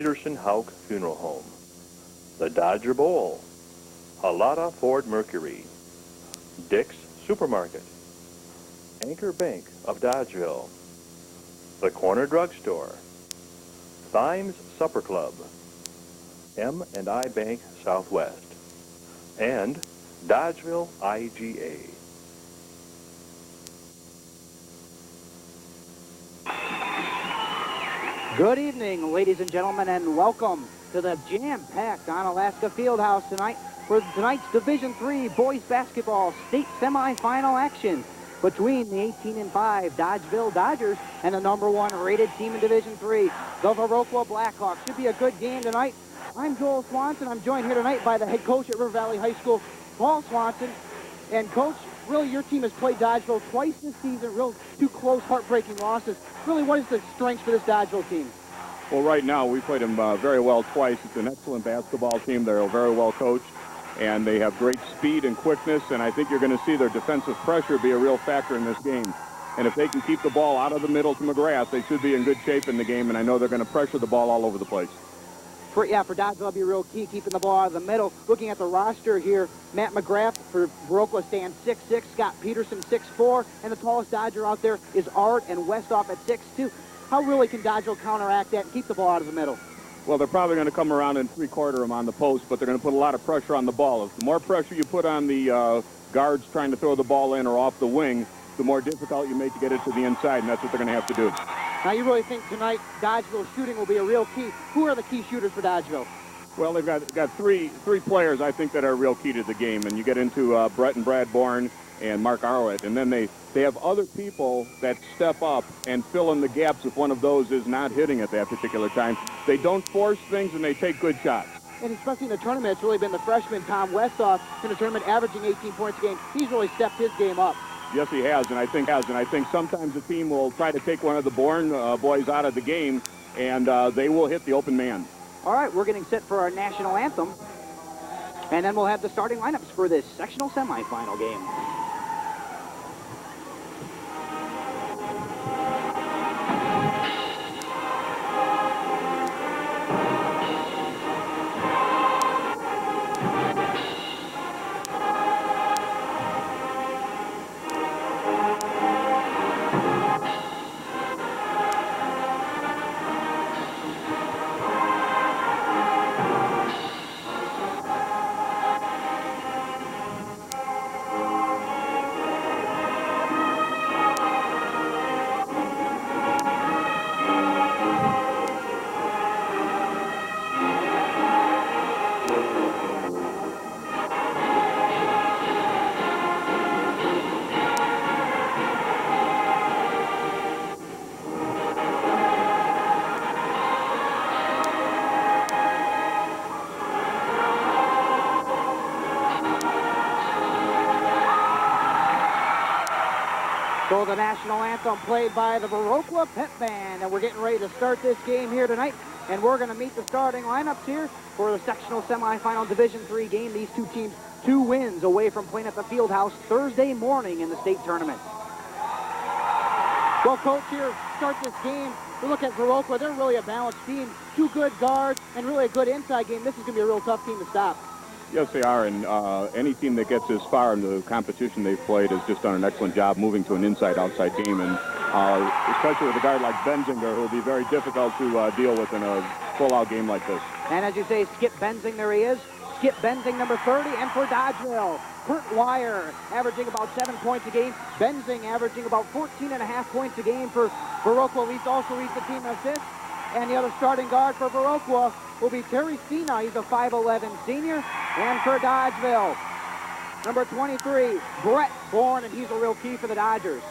Peterson Hauk Funeral Home, the Dodger Bowl, Halata Ford Mercury, Dick's Supermarket, Anchor Bank of Dodgeville, the Corner Drugstore, Thymes Supper Club, M&I Bank Southwest, and Dodgeville IGA. Good evening, ladies and gentlemen, and welcome to the jam-packed Onalaska Fieldhouse tonight for tonight's Division III boys basketball state semifinal action between the 18-5 Dodgeville Dodgers and the #1 rated team in Division III, the Viroqua Blackhawks. Should be a good game tonight. I'm Joel Swanson. I'm joined here tonight by the head coach at River Valley High School, Paul Swanson. And Coach, really your team has played Dodgeville twice this season, two close, heartbreaking losses. Really, what is the strength for this Dodgeville team? Well, right now, we played them very well twice. It's an excellent basketball team. They're very well coached, and they have great speed and quickness, and I think you're going to see their defensive pressure be a real factor in this game. And if they can keep the ball out of the middle to McGrath, they should be in good shape in the game, and I know they're going to pressure the ball all over the place. For Dodgeville, it'll be real key, keeping the ball out of the middle. Looking at the roster here, Matt McGrath for Viroqua stands 6'6", Scott Peterson 6'4", and the tallest Dodger out there is Art and Westhoff at 6'2". How really can Dodgeville counteract that and keep the ball out of the middle? Well, they're probably going to come around and three-quarter them on the post, but they're going to put a lot of pressure on the ball. If the more pressure you put on the guards trying to throw the ball in or off the wing, the more difficult you make to get it to the inside, and that's what they're going to have to do. Now, you really think tonight Dodgeville shooting will be a real key? Who are the key shooters for Dodgeville? Well, they've got three players, I think, that are real key to the game, and you get into Brett and Brad Bourne and Mark Arlett, and then they have other people that step up and fill in the gaps if one of those is not hitting at that particular time. They don't force things, and they take good shots. And especially in the tournament, it's really been the freshman, Tom Westhoff, in the tournament averaging 18 points a game. He's really stepped his game up. Yes, he has, and I think sometimes the team will try to take one of the Bourne boys out of the game, and they will hit the open man. All right, we're getting set for our national anthem, and then we'll have the starting lineups for this sectional semifinal game. So the national anthem played by the Viroqua Pep Band, and we're getting ready to start this game here tonight, and we're going to meet the starting lineups here for the sectional semifinal Division III game. These two teams 2 wins away from playing at the Fieldhouse Thursday morning in the state tournament. Well, Coach, here, start this game. We look at Viroqua, they're really a balanced team. 2 good guards and really a good inside game. This is going to be a real tough team to stop. Yes, they are, and any team that gets this far in the competition they've played has just done an excellent job moving to an inside-outside game, and especially with a guard like Benzinger, who will be very difficult to deal with in a full-out game like this. And as you say, Skip Benzing, there he is. Skip Benzing, number 30, and for Dodgeville, Kurt Wire, averaging about 7 points a game. Benzing averaging about 14.5 points a game for Viroqua. Also leads the team in assists. And the other starting guard for Viroqua will be Terry Sina. He's a 5'11 senior. And for Dodgeville, number 23, Brett Bourne, and he's a real key for the Dodgers.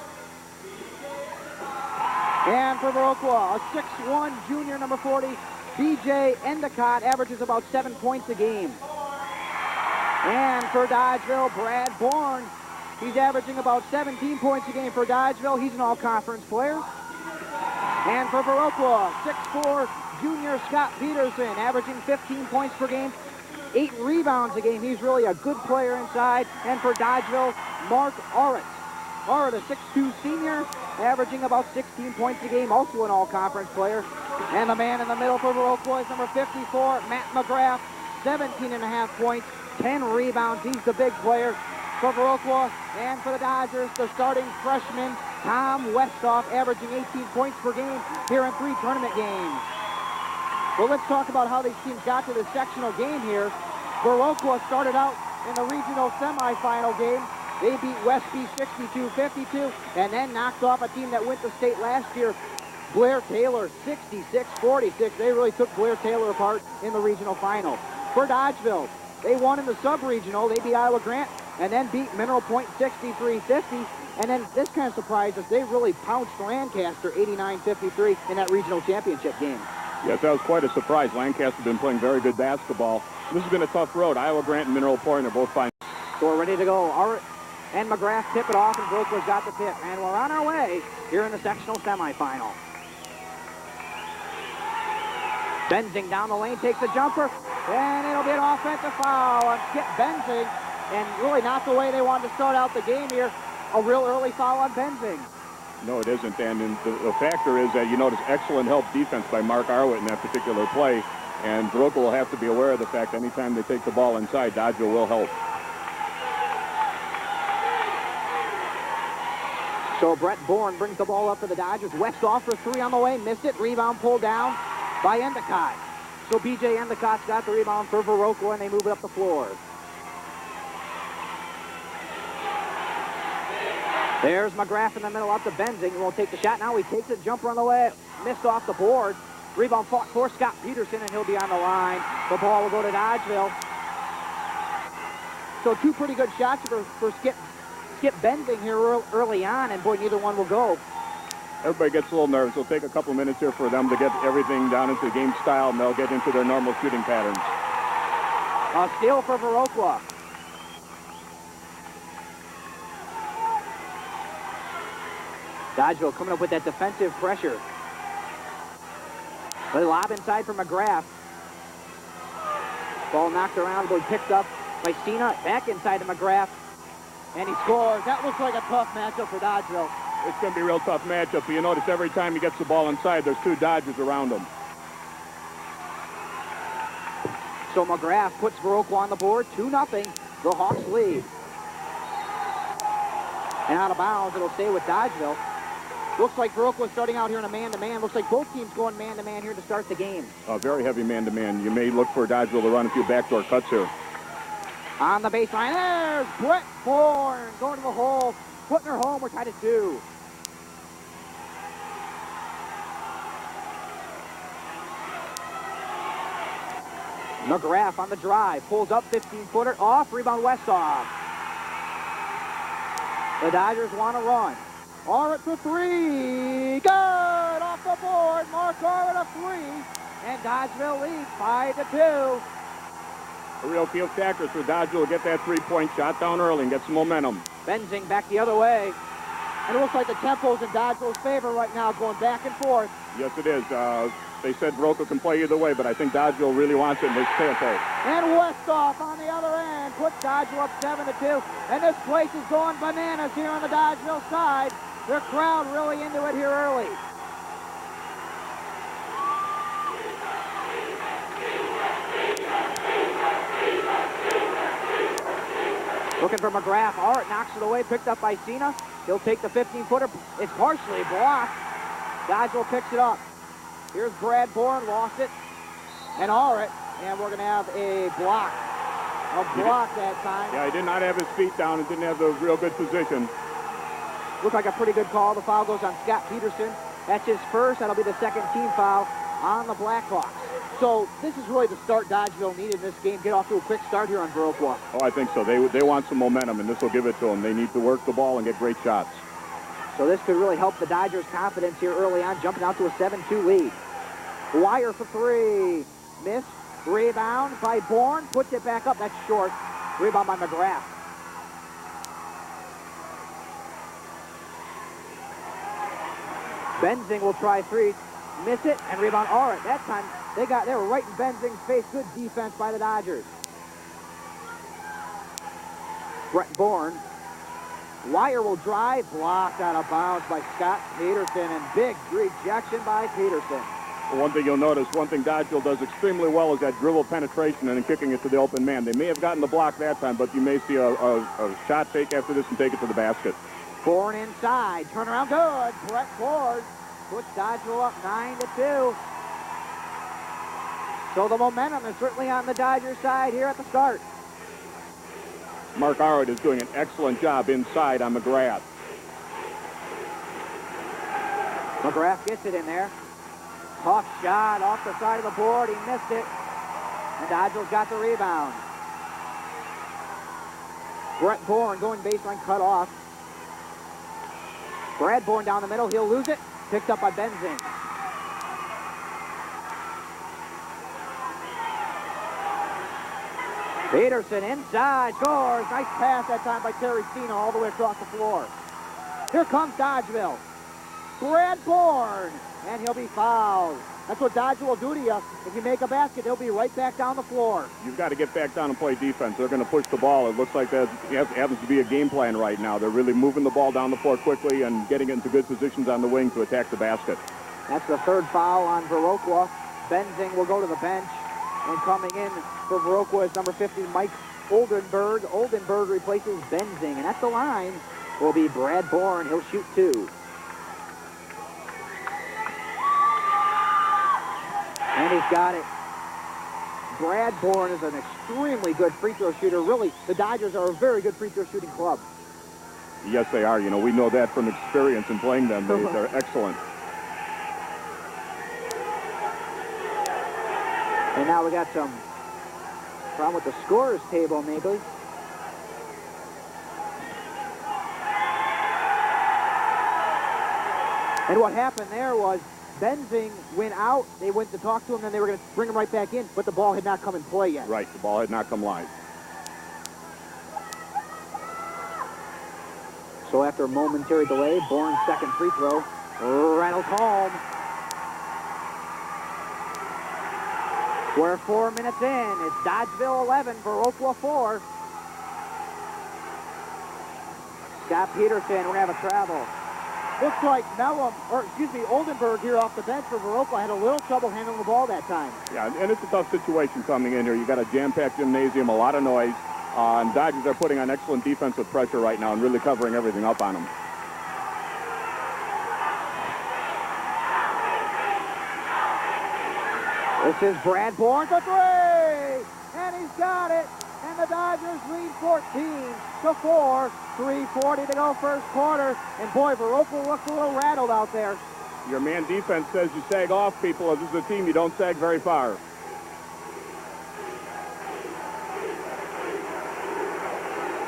And for Viroqua, a 6'1 junior, number 40, BJ Endicott, averages about 7 points a game. And for Dodgeville, Brad Bourne, he's averaging about 17 points a game for Dodgeville. He's an all-conference player. And for Viroqua, 6'4 junior Scott Peterson, averaging 15 points per game, 8 rebounds a game. He's really a good player inside. And for Dodgeville, Mark Arlett. Arlett, a 6'2 senior, averaging about 16 points a game, also an all-conference player. And the man in the middle for Viroqua is number 54, Matt McGrath, 17.5 points, 10 rebounds. He's the big player for Viroqua. And for the Dodgers, the starting freshman, Tom Westhoff, averaging 18 points per game here in 3 tournament games. Well, let's talk about how these teams got to the sectional game here. Viroqua started out in the regional semifinal game. They beat Westby 62-52 and then knocked off a team that went to state last year, Blair Taylor, 66-46. They really took Blair Taylor apart in the regional final. For Dodgeville, they won in the sub-regional. They beat Iowa Grant and then beat Mineral Point 63-50. And then this kind of surprised us. They really pounced Lancaster 89-53 in that regional championship game. Yes, that was quite a surprise. Lancaster has been playing very good basketball. This has been a tough road. Iowa Grant and Mineral Point are both fine. So we're ready to go. Art and McGrath tip it off, and Viroqua's got the tip. And we're on our way here in the sectional semifinal. Benzing down the lane, takes a jumper, and it'll be an offensive foul on Skip Benzing. And really not the way they wanted to start out the game here. A real early foul on Benzing. No, it isn't. And the factor is that you notice excellent help defense by Mark Arwitt in that particular play. And Viroqua will have to be aware of the fact that anytime they take the ball inside, Dodgeville will help. So Brett Bourne brings the ball up for the Dodgers. Westhoff for 3 on the way, missed it. Rebound pulled down by Endicott. So B.J. Endicott's got the rebound for Viroqua, and they move it up the floor. There's McGrath in the middle up to Benzing. He won't take the shot now. He takes a jumper on the way. Missed off the board. Rebound fought for Scott Peterson, and he'll be on the line. The ball will go to Dodgeville. So 2 pretty good shots for Skip Benzing here early on, and boy, neither one will go. Everybody gets a little nervous. It'll take a couple minutes here for them to get everything down into the game style, and they'll get into their normal shooting patterns. A steal for Viroqua. Dodgeville coming up with that defensive pressure. They lob inside for McGrath. Ball knocked around, but picked up by Cena. Back inside to McGrath. And he scores. That looks like a tough matchup for Dodgeville. It's going to be a real tough matchup. But you notice every time he gets the ball inside, there's 2 Dodgers around him. So McGrath puts Viroqua on the board. 2-0. The Hawks lead. And out of bounds, it'll stay with Dodgeville. Looks like Viroqua starting out here in a man-to-man. Looks like both teams going man-to-man here to start the game. A very heavy man-to-man. You may look for Dodgeville to run a few backdoor cuts here. On the baseline, there's Brett Bourne going to the hole, putting her home. We're tied at 2. McGrath on the drive, pulls up 15-footer, off, rebound Westhoff. The Dodgers want to run. Arwitt for 3, good, off the board, Mark Arwitt a 3, and Dodgeville leads 5-2. A real key factor for Dodgeville to get that 3-point shot down early and get some momentum. Benzing back the other way. And it looks like the tempo's in Dodgeville's favor right now, going back and forth. Yes, it is. They said Viroqua can play either way, but I think Dodgeville really wants it in this tempo. And Westhoff on the other end puts Dodgeville up 7-2. And this place is going bananas here on the Dodgeville side. Their crowd really into it here early. Looking for McGrath. Art knocks it away, picked up by Cena. He'll take the 15-footer. It's partially blocked. Dodgeville picks it up. Here's Brad Bourne, lost it. And Art, and we're going to have a block. A block that time. Yeah, he did not have his feet down and didn't have the real good position. Looked like a pretty good call. The foul goes on Scott Peterson. That's his first. That'll be the second team foul on the Blackhawks. So this is really the start Dodgeville needed in this game. Get off to a quick start here on Viroqua. Oh, I think so. They want some momentum, and this will give it to them. They need to work the ball and get great shots. So this could really help the Dodgers' confidence here early on, jumping out to a 7-2 lead. Wire for 3. Miss. Rebound by Bourne. Puts it back up. That's short. Rebound by McGrath. Benzing will try 3. Miss it. And rebound Art. That time they were right in Benzing's face. Good defense by the Dodgers. Brett Bourne. Wire will drive. Blocked out of bounds by Scott Peterson. And big rejection by Peterson. One thing you'll notice, one thing Dodgeville does extremely well is that dribble penetration and then kicking it to the open man. They may have gotten the block that time, but you may see a shot fake after this and take it to the basket. Bourne inside. Turnaround good. Brett Ford puts Dodgeville up 9-2. So the momentum is certainly on the Dodgers side here at the start. Mark Arwood is doing an excellent job inside on McGrath. McGrath gets it in there. Tough shot off the side of the board. He missed it. And Dodgeville's got the rebound. Brett Bourne going baseline, cut off. Brad Bourne down the middle. He'll lose it. Picked up by Benzing. Peterson inside, scores. Nice pass that time by Terry Sino all the way across the floor. Here comes Dodgeville. Brad Bourne, and he'll be fouled. That's what Dodgeville will do to you. If you make a basket, they'll be right back down the floor. You've got to get back down and play defense. They're going to push the ball. It looks like that happens to be a game plan right now. They're really moving the ball down the floor quickly and getting into good positions on the wing to attack the basket. That's the third foul on Viroqua. Benzing will go to the bench. And coming in for Viroqua is number 50, Mike Oldenburg. Oldenburg replaces Benzing. And at the line will be Brad Bourne. He'll shoot 2. And he's got it. Brad Bourne is an extremely good free throw shooter. Really, the Dodgers are a very good free throw shooting club. Yes, they are. You know, we know that from experience in playing them. They're excellent. And now we got some problem with the scorer's table, maybe. And what happened there was Benzing went out. They went to talk to him, then they were going to bring him right back in, but the ball had not come in play yet. Right, the ball had not come live. So after a momentary delay, Bourne's second free throw rattles home. We're 4 minutes in. It's Dodgeville 11, Viroqua 4. Scott Peterson, we're going to have a travel. Looks like Oldenburg here off the bench for Viroqua had a little trouble handling the ball that time. Yeah, and it's a tough situation coming in here. You got a jam-packed gymnasium, a lot of noise, and Dodgers are putting on excellent defensive pressure right now and really covering everything up on them. This is Brad Bourne for 3, and he's got it. And the Dodgers lead 14-4. 3:40 to go first quarter. And boy, Viroqua looks a little rattled out there. Your man defense says you sag off people. As this is a team, you don't sag very far.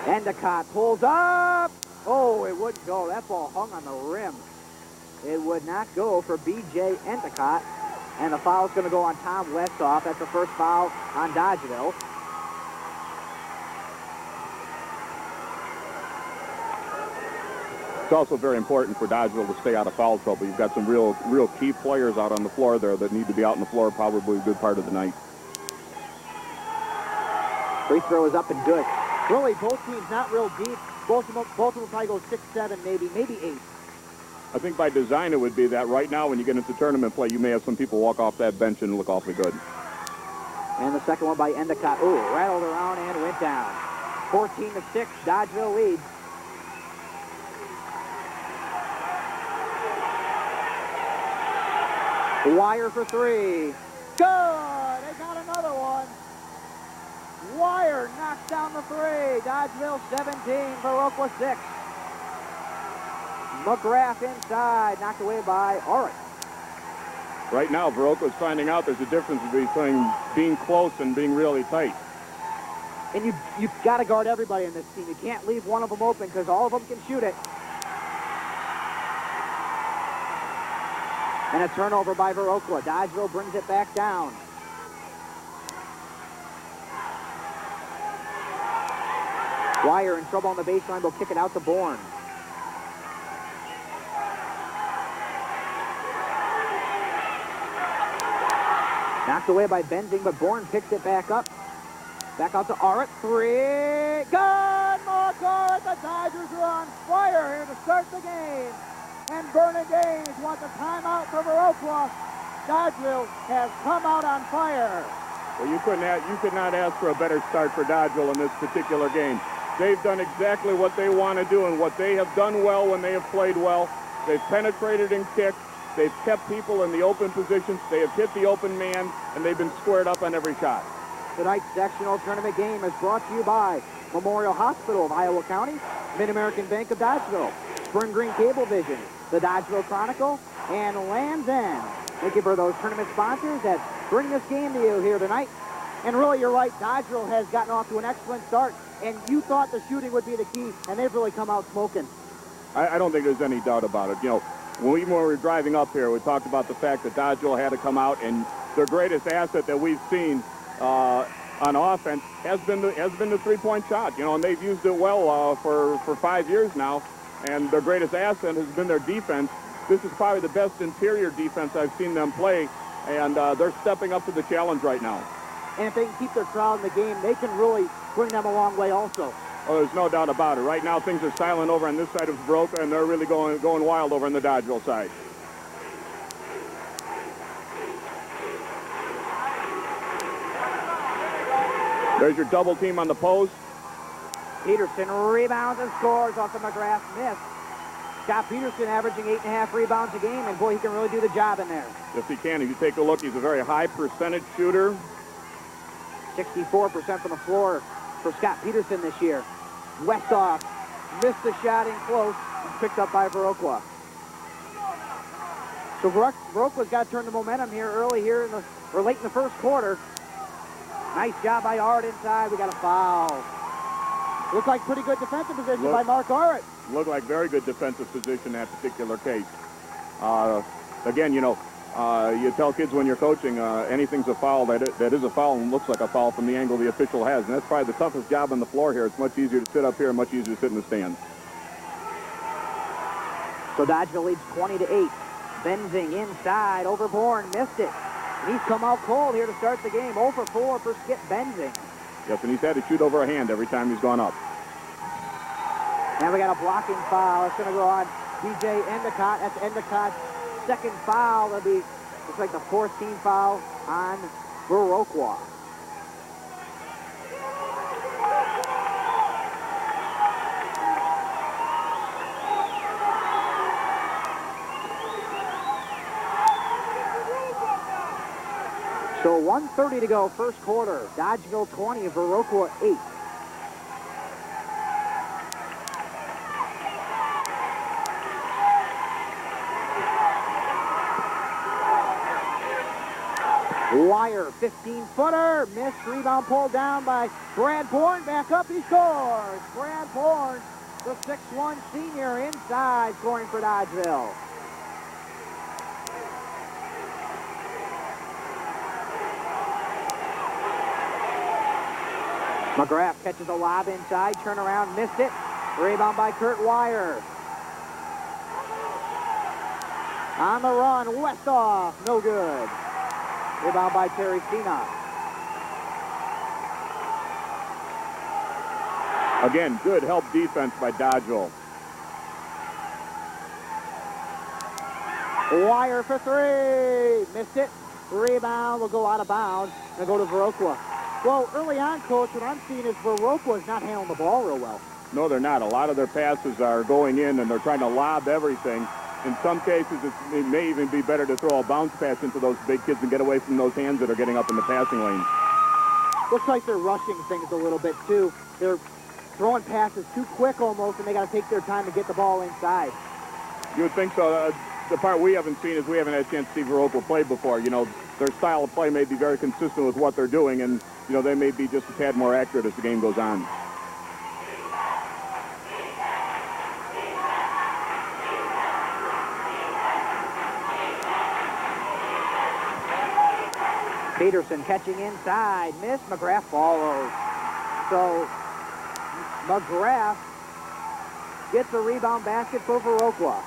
Endicott pulls up. Oh, it wouldn't go. That ball hung on the rim. It would not go for B.J. Endicott. And the foul's going to go on Tom Westhoff. That's the first foul on Dodgeville. It's also very important for Dodgeville to stay out of foul trouble. You've got some real key players out on the floor there that need to be out on the floor probably a good part of the night. Free throw is up and good. Really, both teams not real deep. Both of them probably go 6, 7, maybe 8. I think by design it would be that right now when you get into tournament play, you may have some people walk off that bench and look awfully good. And the second one by Endicott. Ooh, rattled around and went down. 14-6, Dodgeville leads. Wire for 3. Good! They got another one. Wire knocks down the 3. Dodgeville 17, Viroqua 6. McGrath inside, knocked away by Orrick. Right now, Viroqua's finding out there's a difference between being close and being really tight. And you've got to guard everybody in this team. You can't leave one of them open because all of them can shoot it. And a turnover by Viroqua. Dodgeville brings it back down. Wire in trouble on the baseline. Will kick it out to Bourne. Knocked away by Benzing, but Bourne picks it back up. Back out to Orrick. 3. Good! Mark Orrick. The Dodgers are on fire here to start the game. And Vernon Gaines wants a timeout for Viroqua. Dodgeville has come out on fire. Well, you could not ask for a better start for Dodgeville in this particular game. They've done exactly what they want to do and what they have done well when they have played well. They've penetrated and kicked. They've kept people in the open positions. They have hit the open man, and they've been squared up on every shot. Tonight's sectional tournament game is brought to you by Memorial Hospital of Iowa County, Mid-American Bank of Dodgeville, Spring Green Cablevision, the Dodgeville Chronicle, and Land's End. Thank you for those tournament sponsors that bring this game to you here tonight. And really, you're right, Dodgeville has gotten off to an excellent start, and you thought the shooting would be the key, and they've really come out smoking. I don't think there's any doubt about it. You know, when we were driving up here, we talked about the fact that Dodgeville had to come out, and their greatest asset that we've seen on offense has been the three-point shot. You know, and they've used it well for 5 years now, and their greatest asset has been their defense. This is probably the best interior defense I've seen them play, and they're stepping up to the challenge right now. And if they can keep their crowd in the game, they can really bring them a long way also. Oh, there's no doubt about it. Right now, things are silent over on this side of Viroqua, and they're really going wild over on the Dodgeville side. There's your double team on the post. Peterson rebounds and scores off the McGrath miss. Scott Peterson averaging 8.5 rebounds a game, and boy, he can really do the job in there. Yes, he can. If you take a look, he's a very high percentage shooter. 64% from the floor for Scott Peterson this year. Westoff missed the shot in close, picked up by Viroqua. So Viroqua's got to turn the momentum here early here late in the first quarter. Nice job by Art inside. We got a foul. Looked like pretty good defensive position by Mark Art. Looked like very good defensive position in that particular case. Again, you know, you tell kids when you're coaching, anything's a foul that is a foul and looks like a foul from the angle the official has. And that's probably the toughest job on the floor here. It's much easier to sit up here and much easier to sit in the stands. So Dodgeville leads 20-8. Benzing inside, over Bourne, missed it. And he's come out cold here to start the game. 0 for 4 for Skip Benzing. Yes, and he's had to shoot over a hand every time he's gone up. Now we got a blocking foul. It's going to go on DJ Endicott. That's Endicott's second foul. That'll be, looks like the fourth team foul on Viroqua. So 1:30 to go, first quarter. Dodgeville 20, Viroqua 8. Wire, 15-footer, missed, rebound pulled down by Brad Bourne, back up, he scores. Brad Bourne, the 6'1 senior inside, scoring for Dodgeville. McGrath catches a lob inside, turn around, missed it. Rebound by Kurt Wire. On the run, Westoff, no good. Rebound by Terry Sina. Again, good help defense by Dodgeville. Wire for three. Missed it. Rebound will go out of bounds. They'll go to Viroqua. Well, early on, Coach, what I'm seeing is Viroqua is not handling the ball real well. No, they're not. A lot of their passes are going in, and they're trying to lob everything. In some cases, it may even be better to throw a bounce pass into those big kids and get away from those hands that are getting up in the passing lane. Looks like they're rushing things a little bit, too. They're throwing passes too quick almost, and they got to take their time to get the ball inside. You would think so. The part we haven't seen is we haven't had a chance to see Viroqua play before. You know, their style of play may be very consistent with what they're doing, and, you know, they may be just a tad more accurate as the game goes on. Peterson catching inside, missed. McGrath follows. So McGrath gets a rebound basket for Viroqua.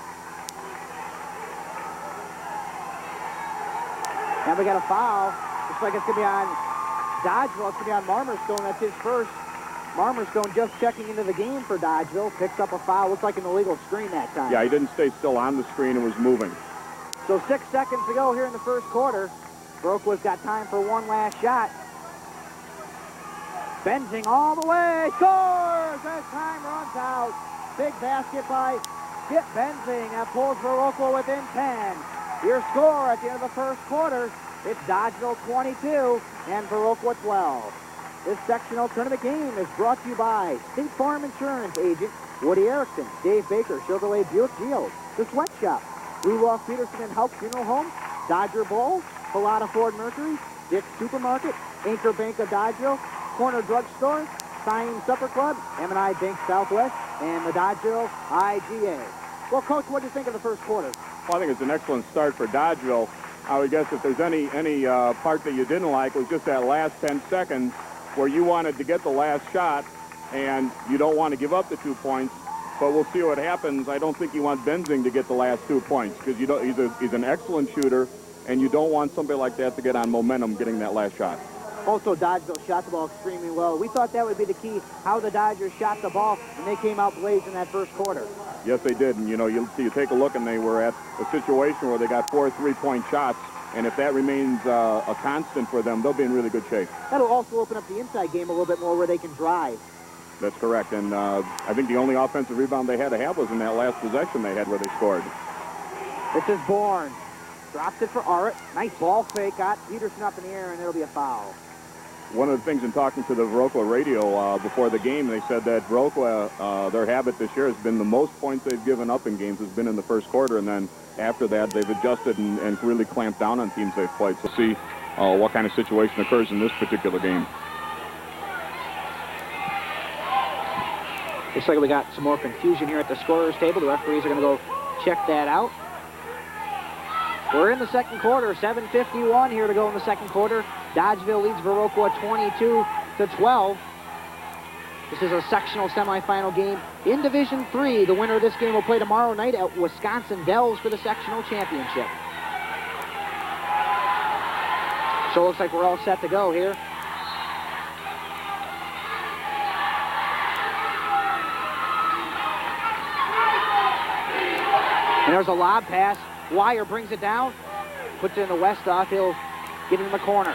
Now we got a foul. Looks like it's going to be on Dodgeville. It's going to be on Marmerstone. That's his first. Marmerstone just checking into the game for Dodgeville. Picks up a foul. Looks like an illegal screen that time. Yeah, he didn't stay still on the screen and was moving. So 6 seconds to go here in the first quarter. Viroqua's got time for one last shot. Benzing all the way, scores as time runs out. Big basket by Skip Benzing. That pulls Viroqua within 10. Your score at the end of the first quarter, it's Dodgeville 22 and Viroqua 12. This sectional tournament game is brought to you by State Farm Insurance Agent Woody Erickson, Dave Baker, Chevrolet Buick Geos, The Sweatshop, Rudolph Peterson and Help Funeral Home, Dodger Bowl, Pilata Ford Mercury, Dick's Supermarket, Anchor Bank of Dodgeville, Corner Drugstore, Sign Supper Club, M&I Bank Southwest, and the Dodgeville IGA. Well, Coach, what do you think of the first quarter? Well, I think it's an excellent start for Dodgeville. I would guess if there's any part that you didn't like, it was just that last 10 seconds where you wanted to get the last shot, and you don't want to give up the 2 points. But we'll see what happens. I don't think you want Benzing to get the last 2 points because he's an excellent shooter, and you don't want somebody like that to get on momentum getting that last shot. Also, Dodgeville shot the ball extremely well. We thought that would be the key, how the Dodgers shot the ball, and they came out blazing that first quarter. Yes, they did. And, you take a look, and they were at a situation where they got 4 3-point shots. And if that remains a constant for them, they'll be in really good shape. That'll also open up the inside game a little bit more where they can drive. That's correct. And I think the only offensive rebound they had to have was in that last possession they had where they scored. This is Bourne. Drops it for Arrett. Nice ball fake. Got Peterson up in the air, and it'll be a foul. One of the things in talking to the Viroqua radio before the game, they said that Viroqua, their habit this year has been the most points they've given up in games has been in the first quarter, and then after that they've adjusted and really clamped down on teams they've played. So we'll see what kind of situation occurs in this particular game. Looks like we got some more confusion here at the scorer's table. The referees are going to go check that out. We're in the second quarter, 7:51 here to go in the second quarter. Dodgeville leads Viroqua 22-12. This is a sectional semifinal game in Division III. The winner of this game will play tomorrow night at Wisconsin Dells for the sectional championship. So it looks like we're all set to go here. And there's a lob pass. Wire brings it down, puts it in the west off. He'll get it in the corner.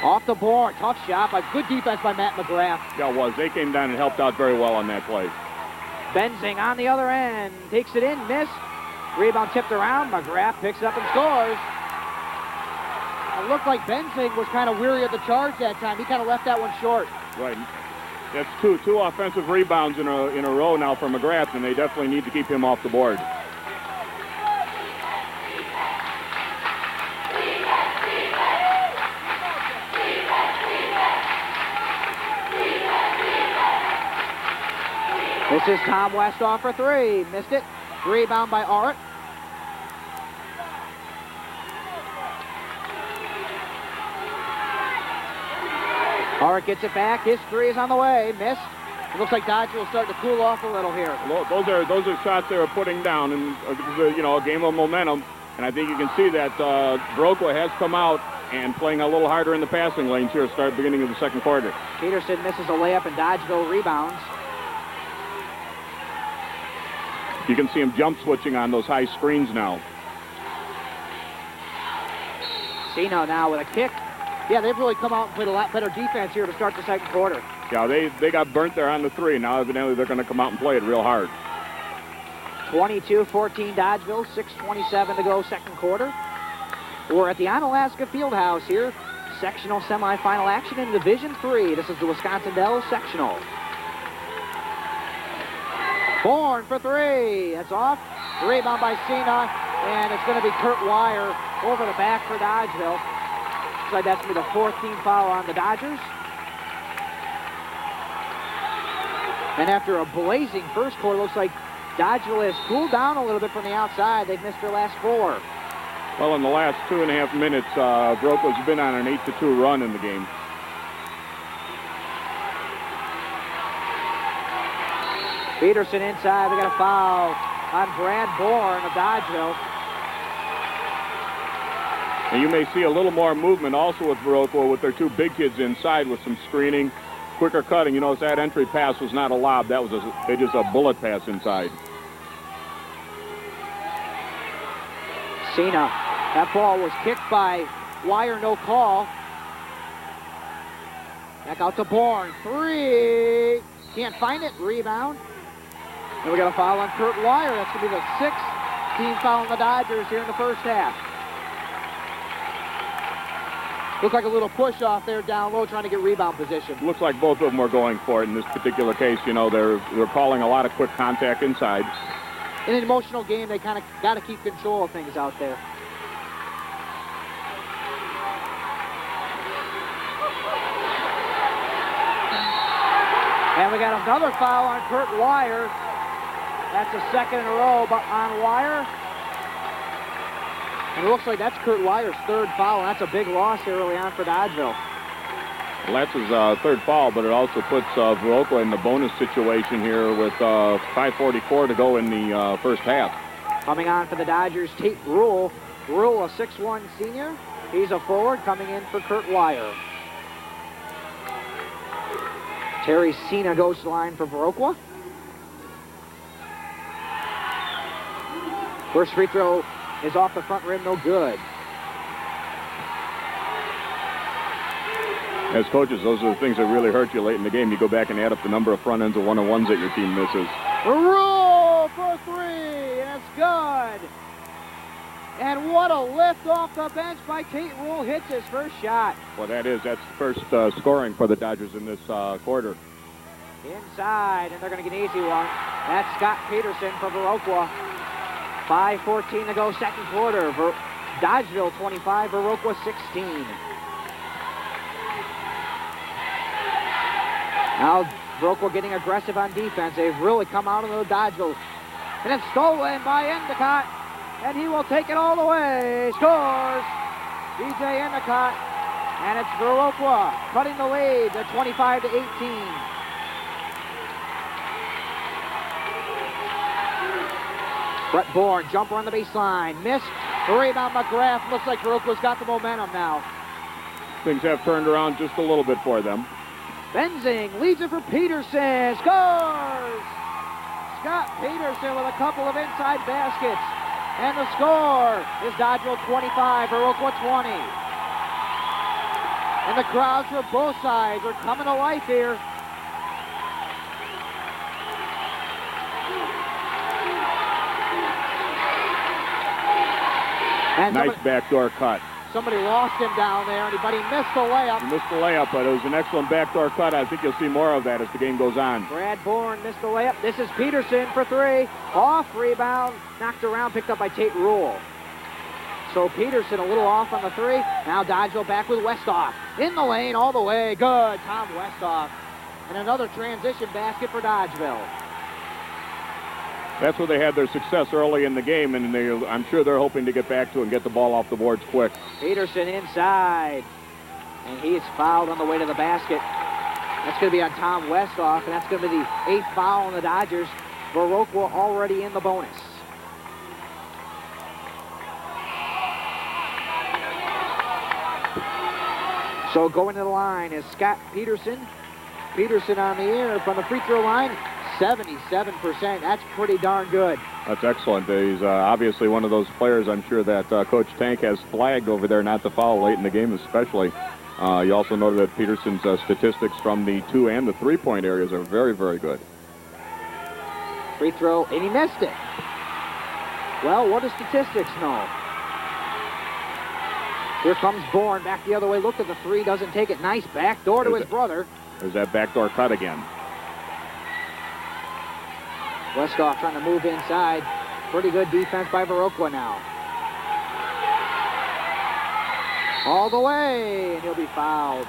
Off the board, tough shot, but good defense by Matt McGrath. Yeah, it was. They came down and helped out very well on that play. Benzing on the other end, takes it in, missed. Rebound tipped around, McGrath picks it up and scores. It looked like Benzing was kind of weary of the charge that time. He kind of left that one short. Right. That's two offensive rebounds in a row now for McGrath, and they definitely need to keep him off the board. This is Tom Westhoff for three. Missed it. Rebound by Arrett. Arrett gets it back. His three is on the way. Missed. It looks like Dodger will start to cool off a little here. Those are shots they were putting down, and a game of momentum. And I think you can see that Viroqua has come out and playing a little harder in the passing lanes here at the beginning of the second quarter. Peterson misses a layup and Dodgeville rebounds. You can see him jump switching on those high screens now. Sino now with a kick. Yeah, they've really come out and played a lot better defense here to start the second quarter. Yeah, they got burnt there on the three. Now evidently they're going to come out and play it real hard. 22-14 Dodgeville, 6:27 to go second quarter. We're at the Onalaska Fieldhouse here. Sectional semifinal action in Division III. This is the Wisconsin Dells sectional. Bourne for three. That's off. Rebound by Cena, and it's going to be Kurt Wire over the back for Dodgeville. Looks like that's going to be the fourth team foul on the Dodgers. And after a blazing first quarter, looks like Dodgeville has cooled down a little bit from the outside. They've missed their last four. Well, in the last 2.5 minutes, Viroqua's been on an 8-2 run in the game. Peterson inside. We got a foul on Brad Bourne of Dodgeville. And you may see a little more movement also with Viroqua with their two big kids inside with some screening, quicker cutting. You notice that entry pass was not a lob. That was just a bullet pass inside. Cena. That ball was kicked by Wire, no call. Back out to Bourne. 3. Can't find it. Rebound. And we got a foul on Kurt Wire. That's going to be the 6th team foul on the Dodgers here in the first half. Looked like a little push off there down low, trying to get rebound position. Looks like both of them were going for it in this particular case. You know, they're calling a lot of quick contact inside. In an emotional game, they kind of got to keep control of things out there. And we got another foul on Kurt Wire. That's the 2nd in a row but on Wire. And it looks like that's Kurt Wire's 3rd foul, and that's a big loss early on for Dodgeville. Well, that's his 3rd foul, but it also puts Viroqua in the bonus situation here with 5:44 to go in the first half. Coming on for the Dodgers, Tate Rule. Rule, a 6'1" senior. He's a forward coming in for Kurt Wire. Terry Cena goes to the line for Viroqua. First free throw is off the front rim, no good. As coaches, those are the things that really hurt you late in the game. You go back and add up the number of front ends of one-on-ones that your team misses. Rule for 3, and it's good. And what a lift off the bench by Tate Rule. Hits his first shot. Well, that's the first scoring for the Dodgers in this quarter. Inside, and they're going to get an easy one. That's Scott Peterson for Viroqua. 5:14 to go, second quarter. Dodgeville 25, Viroqua 16. Now Viroqua getting aggressive on defense. They've really come out of the Dodgeville. And it's stolen by Endicott. And he will take it all the way. Scores! B.J. Endicott. And it's Viroqua cutting the lead to 25 to 18. Brett Bourne, jumper on the baseline. Missed. Rebound McGrath. Looks like Viroqua's got the momentum now. Things have turned around just a little bit for them. Benzing leads it for Peterson. Scores! Scott Peterson with a couple of inside baskets. And the score is Dodgeville 25, Viroqua 20. And the crowds for both sides are coming to life here. And nice backdoor cut. Somebody lost him down there, but he missed the layup. He missed the layup, but it was an excellent backdoor cut. I think you'll see more of that as the game goes on. Brad Bourne missed the layup. This is Peterson for 3. Off, rebound, knocked around, picked up by Tate Rule. So Peterson a little off on the 3. Now Dodgeville back with Westhoff. In the lane, all the way. Good, Tom Westhoff. And another transition basket for Dodgeville. That's where they had their success early in the game, and I'm sure they're hoping to get back to and get the ball off the boards quick. Peterson inside, and he's fouled on the way to the basket. That's going to be on Tom Westhoff, and that's going to be the 8th foul on the Dodgers. Viroqua already in the bonus. So going to the line is Scott Peterson. Peterson on the air from the free throw line. 77%. That's pretty darn good. That's excellent. He's obviously one of those players I'm sure that Coach Tank has flagged over there not to foul late in the game especially. You also noted that Peterson's statistics from the 2 and the 3-point areas are very, very good. Free throw, and he missed it. Well, what do statistics know? Here comes Bourne back the other way. Look at the 3, doesn't take it. Nice backdoor to his brother. There's that backdoor cut again. Westhoff trying to move inside. Pretty good defense by Viroqua now. All the way, and he'll be fouled.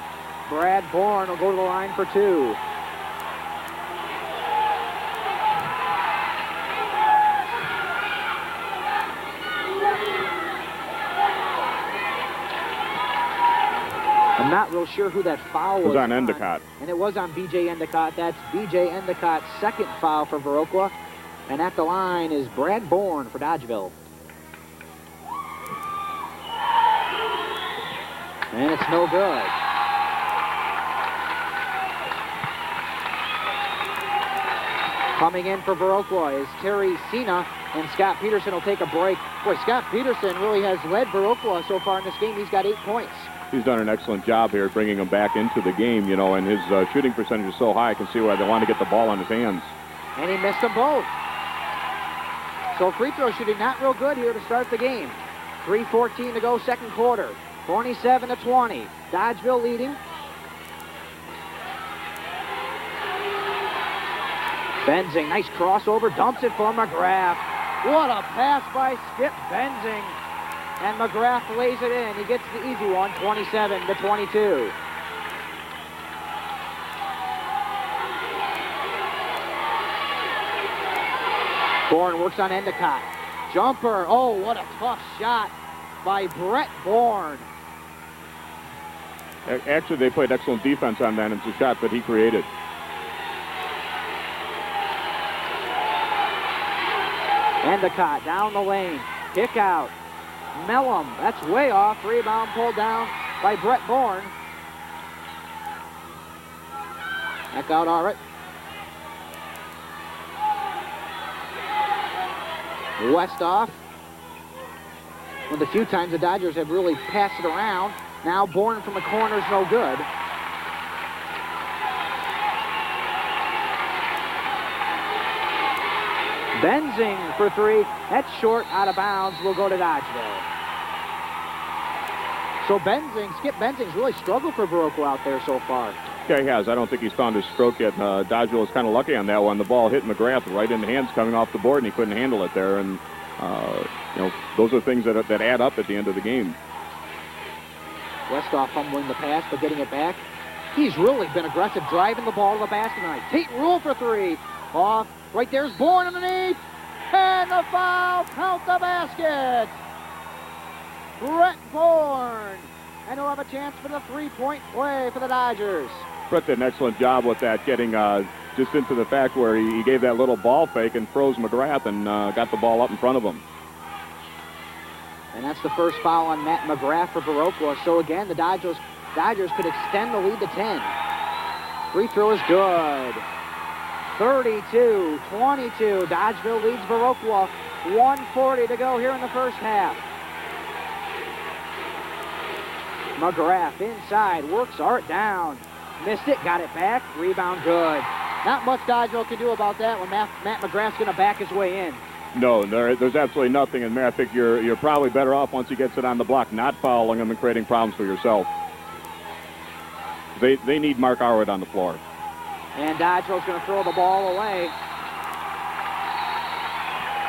Brad Bourne will go to the line for 2. I'm not real sure who that foul was. It was on Endicott. And it was on B.J. Endicott. That's B.J. Endicott's 2nd foul for Viroqua. And at the line is Brad Bourne for Dodgeville. And it's no good. Coming in for Viroqua is Terry Cena, and Scott Peterson will take a break. Boy, Scott Peterson really has led Viroqua so far in this game. He's got 8 points. He's done an excellent job here bringing him back into the game, you know, and his shooting percentage is so high, I can see why they want to get the ball on his hands. And he missed them both. So free throw shooting not real good here to start the game. 3:14 to go, second quarter. 27-20. Dodgeville leading. Benzing, nice crossover, dumps it for McGrath. What a pass by Skip Benzing. And McGrath lays it in. He gets the easy one, 27-22. Bourne works on Endicott. Jumper, oh, what a tough shot by Brett Bourne. Actually, they played excellent defense on that. It's a shot that he created. Endicott down the lane. Kick out. Mellum, that's way off. Rebound pulled down by Brett Bourne. Back out, all right. Westoff. One of the few times the Dodgers have really passed it around. Now Bourne from the corner is no good. Benzing for three. That's short, out of bounds. Will go to Dodgeville. So Benzing, Skip Benzing's really struggled for Viroqua out there so far. Yeah, he has. I don't think he's found his stroke yet. Dodgeville was kind of lucky on that one. The ball hit McGrath right in the hands coming off the board, and he couldn't handle it there. And, you know, those are things that add up at the end of the game. Westoff fumbling the pass, but getting it back. He's really been aggressive, driving the ball to the basket tonight. Tate Rule for three. Off. Right there's Bourne underneath. And the foul. Count the basket. Brett Bourne. And he'll have a chance for the three-point play for the Dodgers. Brett did an excellent job with that, getting just into the fact where he gave that little ball fake and froze McGrath and got the ball up in front of him. And that's the first foul on Matt McGrath for Viroqua. So again, the Dodgers could extend the lead to 10. Free throw is good. 32-22. Dodgeville leads Viroqua. 1:40 to go here in the first half. McGrath inside, works Art down. Missed it, got it back, rebound good. Not much Dodgeville can do about that when Matt McGrath's going to back his way in. No, there's absolutely nothing, and I think you're probably better off once he gets it on the block, not fouling him and creating problems for yourself. They need Mark Arwood on the floor. And Dodgeville's going to throw the ball away.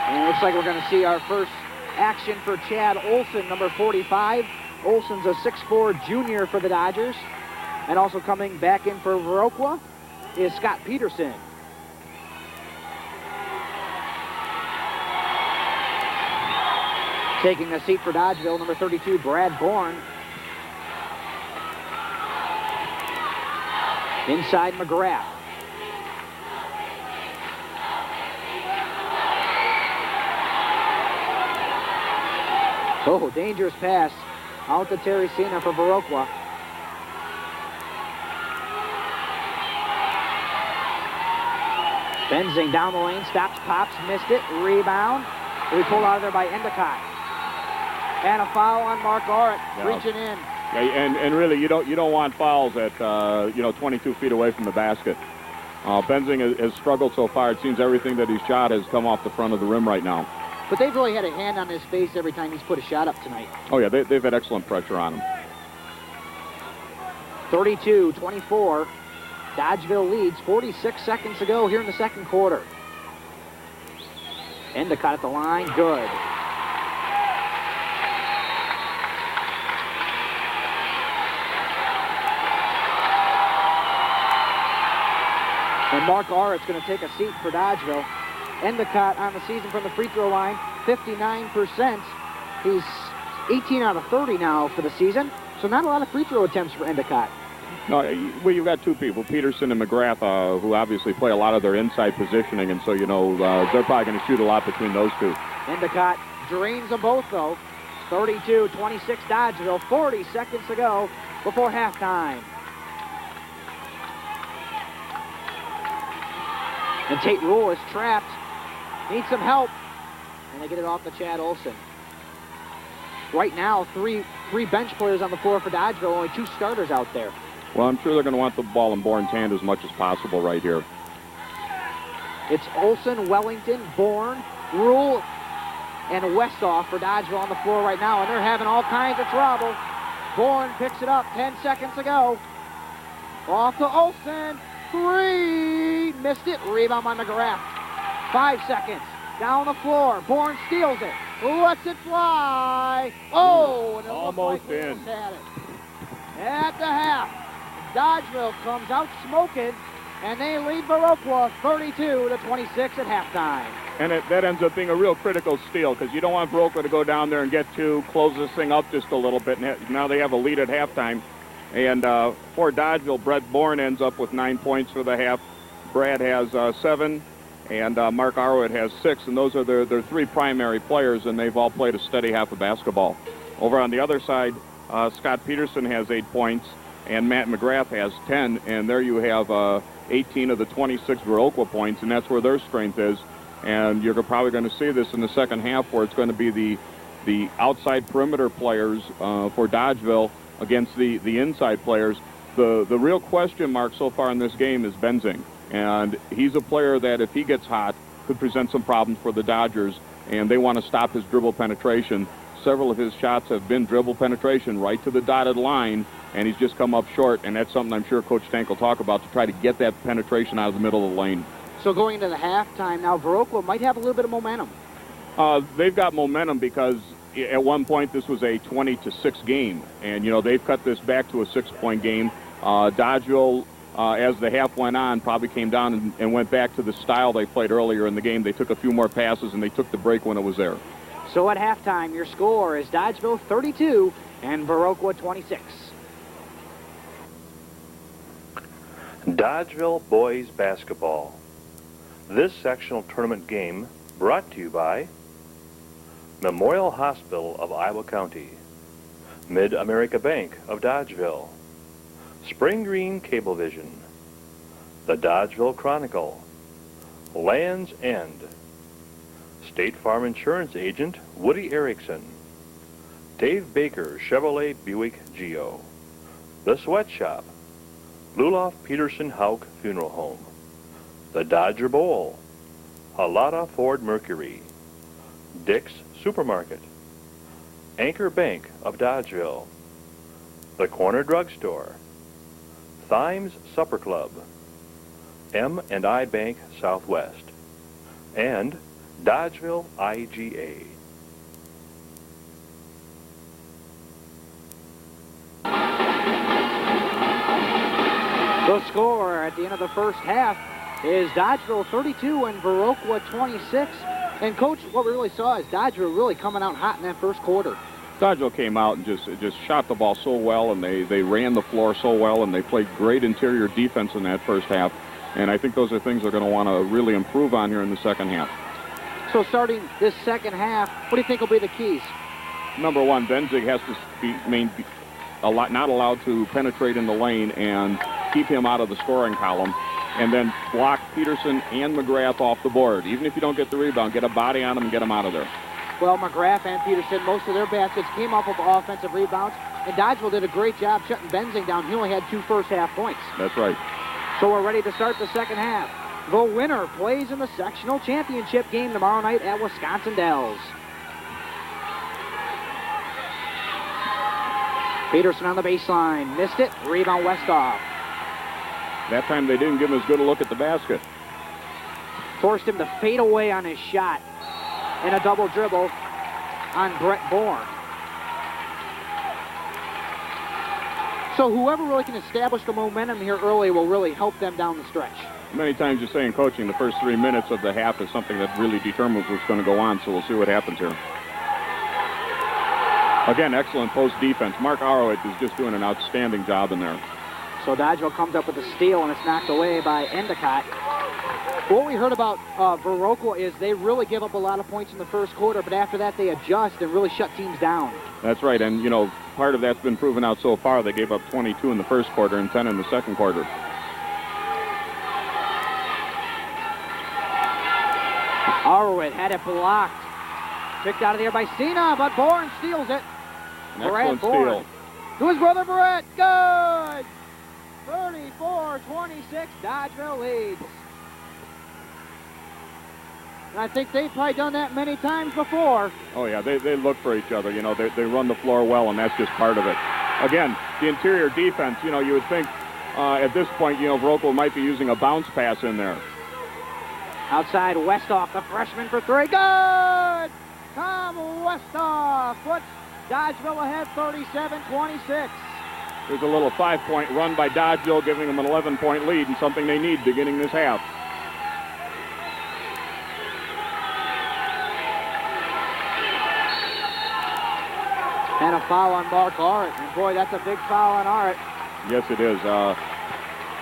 And it looks like we're going to see our first action for Chad Olson, number 45. Olson's a 6'4" junior for the Dodgers. And also coming back in for Viroqua is Scott Peterson. Taking the seat for Dodgeville, number 32, Brad Bourne. Inside McGrath. Oh, dangerous pass. Out to Terry Cena for Viroqua. Benzing down the lane, stops, pops, missed it, rebound. We pulled out of there by Endicott. And a foul on Mark Orrick, reaching in. Yeah, and really, you don't want fouls at 22 feet away from the basket. Benzing has struggled so far. It seems everything that he's shot has come off the front of the rim right now. But they've really had a hand on his face every time he's put a shot up tonight. Oh, yeah, they've had excellent pressure on him. 32-24. Dodgeville leads. 46 seconds to go here in the second quarter. Endicott at the line. Good. And Mark Orrick's going to take a seat for Dodgeville. Endicott on the season from the free throw line, 59%. He's 18 out of 30 now for the season. So not a lot of free throw attempts for Endicott. No, well, you've got two people, Peterson and McGrath, who obviously play a lot of their inside positioning, and so, they're probably going to shoot a lot between those two. Endicott drains them both, though. 32-26 Dodgeville, 40 seconds to go before halftime. And Tate Rule is trapped. Needs some help. And they get it off to Chad Olson. Right now, three bench players on the floor for Dodgeville, only 2 starters out there. Well, I'm sure they're going to want the ball in Bourne's hand as much as possible right here. It's Olson, Wellington, Bourne, Rule, and Westhoff for Dodgeville on the floor right now, and they're having all kinds of trouble. Bourne picks it up, 10 seconds to go. Off to Olson, 3, missed it, rebound by McGrath. 5 seconds, down the floor, Bourne steals it, lets it fly. Oh, and it almost looked like in. Wheels had it. At the half, Dodgeville comes out smoking, and they lead Viroqua 32-26 at halftime. And that ends up being a real critical steal because you don't want Viroqua to go down there and get 2, close this thing up just a little bit. And now they have a lead at halftime. And for Dodgeville, Brett Bourne ends up with 9 points for the half. Brad has 7, and Mark Arwood has 6. And those are their 3 primary players, and they've all played a steady half of basketball. Over on the other side, Scott Peterson has 8 points, and Matt McGrath has 10. And there you have 18 of the 26 Viroqua points, and that's where their strength is. And you're probably going to see this in the second half where it's going to be the outside perimeter players for Dodgeville against the inside players. The real question mark so far in this game is Benzing. And he's a player that if he gets hot could present some problems for the Dodgers, and they want to stop his dribble penetration. Several of his shots have been dribble penetration right to the dotted line, and he's just come up short, and that's something I'm sure Coach Stank will talk about to try to get that penetration out of the middle of the lane. So going into the halftime now, Viroqua might have a little bit of momentum. They've got momentum because at one point this was a 20-6 game, and they've cut this back to a 6-point game. Dodgeville, as the half went on, probably came down and went back to the style they played earlier in the game. They took a few more passes and they took the break when it was there. So at halftime, your score is Dodgeville 32 and Viroqua 26. Dodgeville boys basketball. This sectional tournament game brought to you by Memorial Hospital of Iowa County, Mid-America Bank of Dodgeville, Spring Green Cablevision, the Dodgeville Chronicle, Land's End, State Farm Insurance Agent Woody Erickson, Dave Baker Chevrolet Buick Geo, The Sweatshop, Luloff Peterson Hauk Funeral Home, the Dodger Bowl, Halata Ford Mercury, Dick's Supermarket, Anchor Bank of Dodgeville, the Corner Drugstore, Thymes Supper Club, M&I Bank Southwest, and Dodgeville IGA. The score at the end of the first half is Dodgeville 32 and Viroqua 26. And Coach, what we really saw is Dodgeville really coming out hot in that first quarter. Dodgeville came out and just shot the ball so well, and they ran the floor so well, and they played great interior defense in that first half. And I think those are things they're going to want to really improve on here in the second half. So starting this second half, what do you think will be the keys? Number one, Benzig has to be not allowed to penetrate in the lane and keep him out of the scoring column. And then block Peterson and McGrath off the board. Even if you don't get the rebound, get a body on them and get them out of there. Well, McGrath and Peterson, most of their baskets came off of offensive rebounds, and Dodgeville did a great job shutting Benzing down. He only had 2 first-half points. That's right. So we're ready to start the second half. The winner plays in the sectional championship game tomorrow night at Wisconsin Dells. Peterson on the baseline, missed it, rebound Westhoff. That time they didn't give him as good a look at the basket. Forced him to fade away on his shot in a double dribble on Brett Bourne. So whoever really can establish the momentum here early will really help them down the stretch. Many times you say in coaching the first 3 minutes of the half is something that really determines what's going to go on, so we'll see what happens here. Again, excellent post defense. Mark Arowitz is just doing an outstanding job in there. So Dodgeville comes up with a steal, and it's knocked away by Endicott. What we heard about Viroqua is they really give up a lot of points in the first quarter, but after that they adjust and really shut teams down. That's right, and part of that's been proven out so far. They gave up 22 in the first quarter and 10 in the second quarter. Arwit had it blocked. Picked out of the air by Cena, but Bourne steals it. An excellent steal. To his brother Brett. Good! 34-26, Dodgeville leads. And I think they've probably done that many times before. Oh, yeah, they look for each other. You know, they run the floor well, and that's just part of it. Again, the interior defense, you know, you would think at this point, you know, Viroqua might be using a bounce pass in there. Outside Westhoff, the freshman for three. Good! Tom Westhoff puts Dodgeville ahead 37-26. There's a little 5-point run by Dodgeville, giving them an 11-point lead and something they need beginning this half. And a foul on Mark Arndt. And boy, that's a big foul on Arndt. Yes, it is.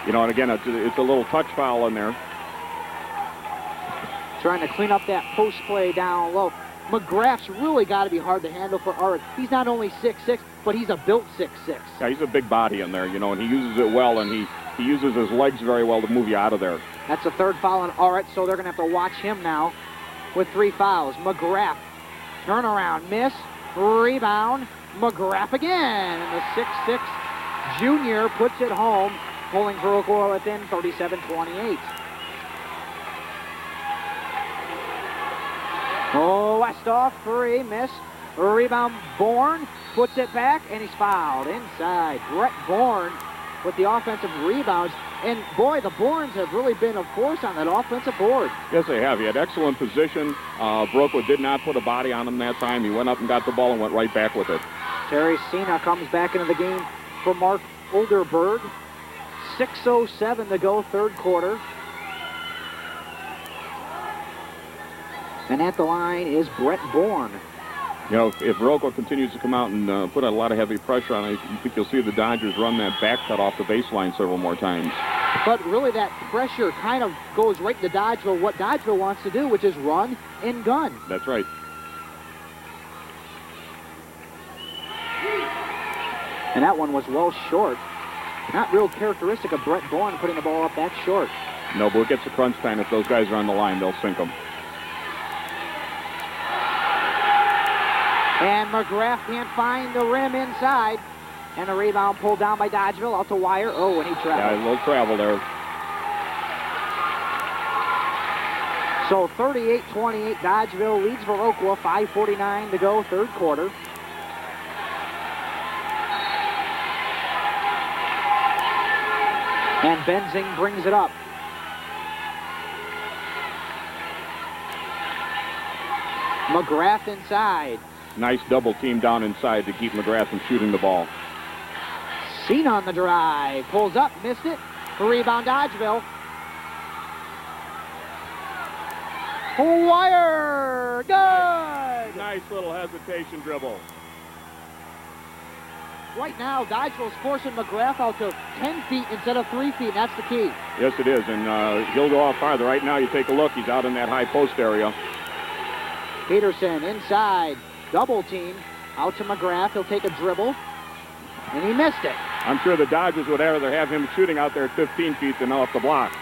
You know, and again, it's a little touch foul in there. Trying to clean up that post play down low. McGrath's really got to be hard to handle for Arndt. He's not only 6'6", but he's a built 6'6". Yeah, he's a big body in there, you know, and he uses it well, and he uses his legs very well to move you out of there. That's the third foul on Arndt, so they're going to have to watch him now with 3 fouls. McGrath, turnaround, miss, rebound, McGrath again. And the 6'6" junior puts it home, pulling Viroqua within 37-28. Oh, Westhoff, 3, miss. Rebound, Bourne puts it back, and he's fouled inside. Brett Bourne with the offensive rebounds. And, boy, the Bournes have really been a force on that offensive board. Yes, they have. He had excellent position. Viroqua did not put a body on him that time. He went up and got the ball and went right back with it. Terry Cena comes back into the game for Mark Olderberg. 6:07 to go, third quarter. And at the line is Brett Bourne. You know, if Viroqua continues to come out and put a lot of heavy pressure on it, you think you'll see the Dodgers run that back cut off the baseline several more times. But really that pressure kind of goes right to Dodgeville, what Dodgeville wants to do, which is run and gun. That's right. And that one was well short. Not real characteristic of Brett Bourne putting the ball up that short. No, but it gets to crunch time. If those guys are on the line, they'll sink them. And McGrath can't find the rim inside. And a rebound pulled down by Dodgeville out to Wire. Oh, and he traveled. Yeah, a little travel there. So 38-28, Dodgeville leads Viroqua, 5:49 to go, third quarter. And Benzing brings it up. McGrath inside. Nice double team down inside to keep McGrath from shooting the ball. Cena on the drive. Pulls up, missed it. Rebound Dodgeville. Wire! Good! Nice little hesitation dribble. Right now, Dodgeville's forcing McGrath out to 10 feet instead of 3 feet, and that's the key. Yes, it is, and he'll go off farther. Right now, you take a look, he's out in that high post area. Peterson inside, double team, out to McGrath. He'll take a dribble, and he missed it. I'm sure the Dodgers would rather have him shooting out there at 15 feet than off the block.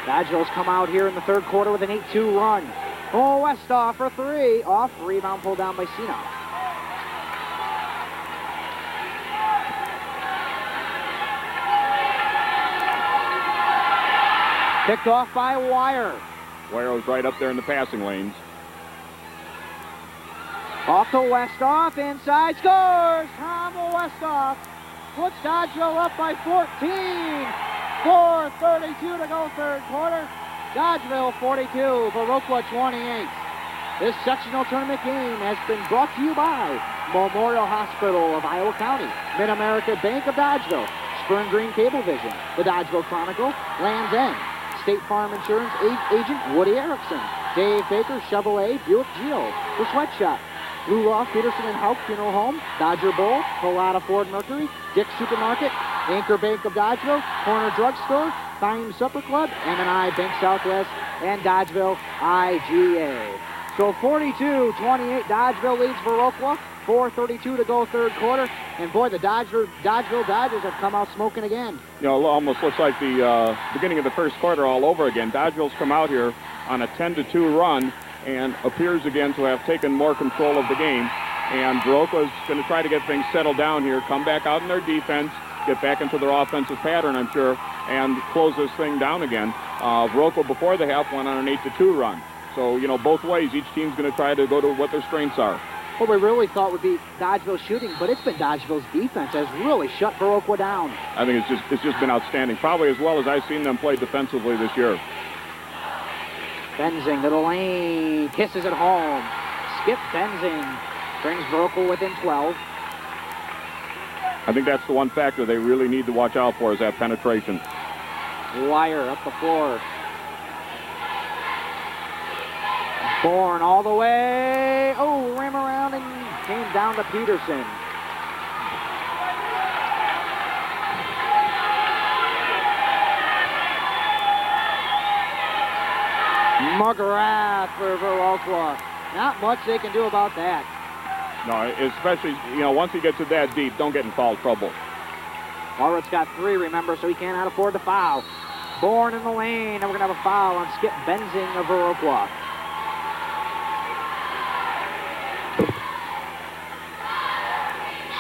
Dodgeville's come out here in the third quarter with an 8-2 run. Oh, Westhoff for 3, off, rebound pulled down by Cena. Picked off by Wire. Wire was right up there in the passing lanes. Off to Westhoff, inside, scores! Tom Westhoff puts Dodgeville up by 14. 4:32 to go, third quarter. Dodgeville 42, Viroqua 28. This sectional tournament game has been brought to you by Memorial Hospital of Iowa County, Mid-America Bank of Dodgeville, Spring Green Cablevision, the Dodgeville Chronicle, Land's End, State Farm Insurance Agent Woody Erickson, Dave Baker, Chevrolet, Buick Geo, The Sweatshop, Blue Loft, Peterson and Hauk Funeral Home, Dodger Bowl, Pilata Ford Mercury, Dick's Supermarket, Anchor Bank of Dodgeville, Corner Drugstore, Fine Supper Club, M&I Bank Southwest, and Dodgeville IGA. So 42-28, Dodgeville leads Viroqua. 4:32 to go, third quarter. And boy, the Dodgeville Dodgers have come out smoking again. You know, it almost looks like the beginning of the first quarter all over again. Dodgeville's come out here on a 10-2 run and appears again to have taken more control of the game. And Viroqua is going to try to get things settled down here, come back out in their defense, get back into their offensive pattern, I'm sure, and close this thing down again. Viroqua before the half went on an 8-2 run. So, you know, both ways, each team's going to try to go to what their strengths are. What we really thought would be Dodgeville shooting, but it's been Dodgeville's defense has really shut Viroqua down. I think it's just been outstanding, probably as well as I've seen them play defensively this year. Benzing to the lane, kisses it home. Skip Benzing brings Viroqua within 12. I think that's the one factor they really need to watch out for is that penetration. Wire up the floor. Bourne all the way. Oh, ran around and came down to Peterson. McGrath for Viroqua. Not much they can do about that. No, especially, you know, once he gets it that deep, don't get in foul trouble. Allred's got 3, remember, so he cannot afford to foul. Bourne in the lane, and we're going to have a foul on Skip Benzing of Viroqua.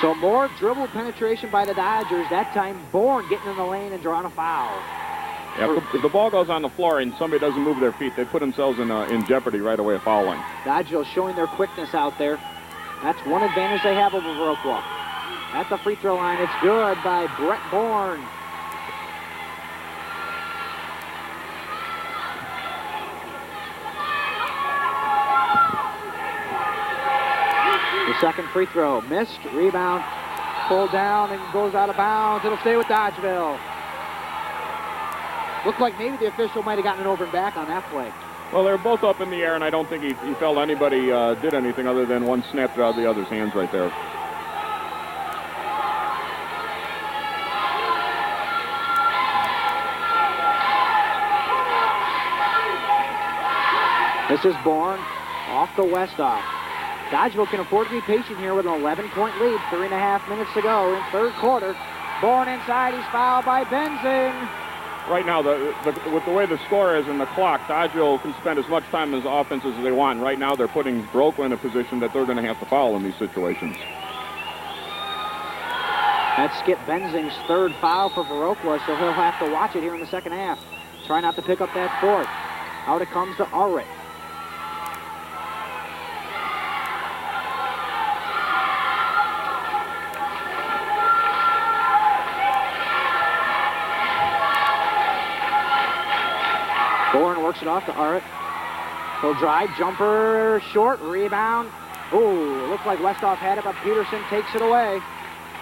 So more dribble penetration by the Dodgers. That time, Bourne getting in the lane and drawing a foul. Yeah, if the ball goes on the floor and somebody doesn't move their feet, they put themselves in jeopardy right away of fouling. Dodgeville showing their quickness out there. That's one advantage they have over Viroqua. At the free throw line, it's good by Brett Bourne. The second free throw, missed, rebound, pulled down and goes out of bounds. It'll stay with Dodgeville. Looked like maybe the official might have gotten it over and back on that play. Well, they're both up in the air, and I don't think he felt anybody did anything other than one snapped it out of the other's hands right there. This is Bourne off the Westoff. Dodgeville can afford to be patient here with an 11-point lead, 3.5 minutes to go in third quarter. Bourne inside, he's fouled by Benzing. Right now, with the way the score is and the clock, Dodgeville can spend as much time as offense as they want. Right now, they're putting Viroqua in a position that they're going to have to foul in these situations. That's Skip Benzing's third foul for Viroqua, so he'll have to watch it here in the second half. Try not to pick up that fourth. Out it comes to Allred. Bourne works it off to Allred. He'll drive, jumper, short, rebound. Ooh, looks like Westoff had it, but Peterson takes it away.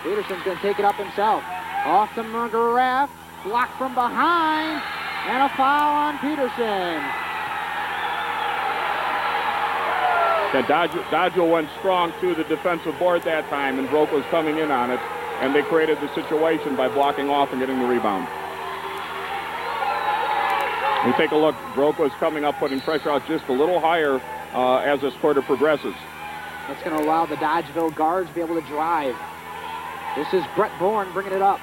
Peterson's going to take it up himself. Off to McGrath, blocked from behind, and a foul on Peterson. Dodgeville went strong to the defensive board that time, and Viroqua was coming in on it, and they created the situation by blocking off and getting the rebound. We take a look. Viroqua is coming up, putting pressure out just a little higher as this quarter progresses. That's going to allow the Dodgeville guards to be able to drive. This is Brett Bourne bringing it up.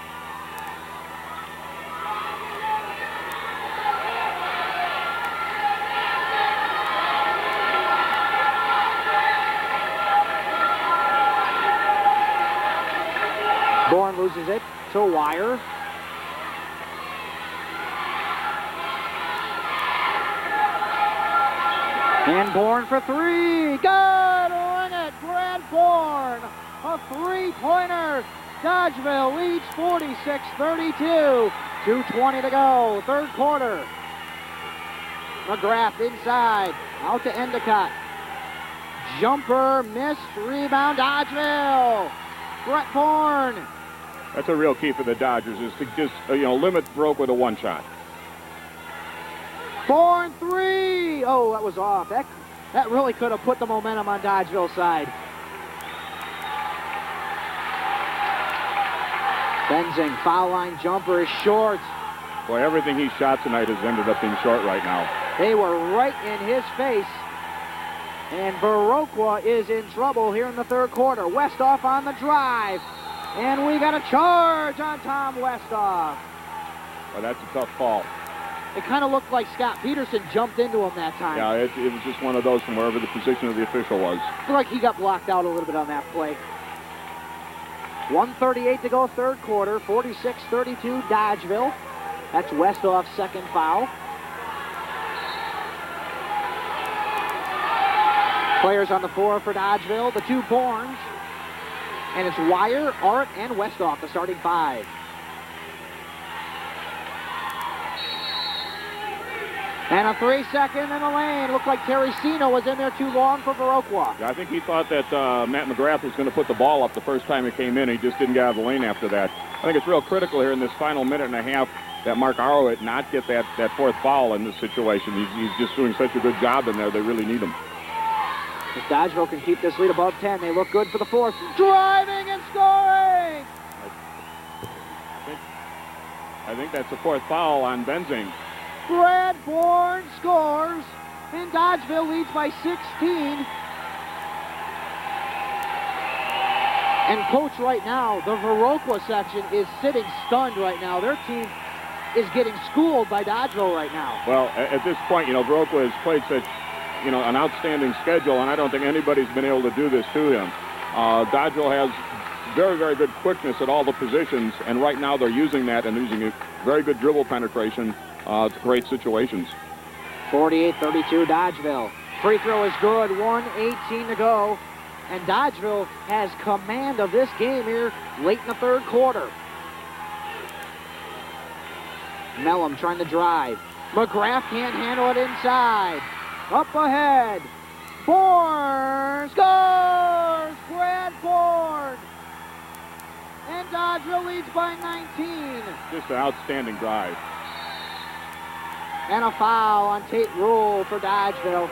Bourne loses it to Wire. And Bourne for 3. Good! Win it! Brad Bourne! A three-pointer! Dodgeville leads 46-32. 2:20 to go. Third quarter. McGrath inside. Out to Endicott. Jumper missed. Rebound Dodgeville. Brett Bourne. That's a real key for the Dodgers is to just limit Viroqua to one shot. Bourne 3. Oh, that was off. That really could have put the momentum on Dodgeville's side. Benzing, foul line jumper is short. Boy, everything he shot tonight has ended up being short right now. They were right in his face. And Viroqua is in trouble here in the third quarter. Westoff on the drive. And we got a charge on Tom Westoff. Well, that's a tough call. it kind of looked like Scott Peterson jumped into him that time. Yeah, it was just one of those from wherever the position of the official was. Looked like he got blocked out a little bit on that play. 1:38 to go, third quarter. 46-32 Dodgeville. That's Westhoff's second foul. Players on the floor for Dodgeville, the two Bournes. And it's Wire, Art, and Westhoff, the starting five. And a 3-second in the lane. Looked like Terry Sino was in there too long for Viroqua. Yeah, I think he thought that Matt McGrath was going to put the ball up the first time he came in. He just didn't get out of the lane after that. I think it's real critical here in this final minute and a half that Mark Arrowett not get that fourth foul in this situation. He's just doing such a good job in there. They really need him. If Dodgeville can keep this lead above 10, they look good for the fourth. Driving and scoring! I think that's the fourth foul on Benzing. Brad Bourne scores, and Dodgeville leads by 16. And coach, right now, the Viroqua section is sitting stunned right now. Their team is getting schooled by Dodgeville right now. Well, at this point, Viroqua has played such, an outstanding schedule, and I don't think anybody's been able to do this to him. Dodgeville has very, very good quickness at all the positions, and right now they're using that and using a very good dribble penetration to create situations. 48-32 Dodgeville. Free throw is good, 1:18 to go. And Dodgeville has command of this game here late in the third quarter. Mellum trying to drive. McGrath can't handle it inside. Up ahead. Bourne scores! Brad Bourne! And Dodgeville leads by 19. Just an outstanding drive. And a foul on Tate Rule for Dodgeville.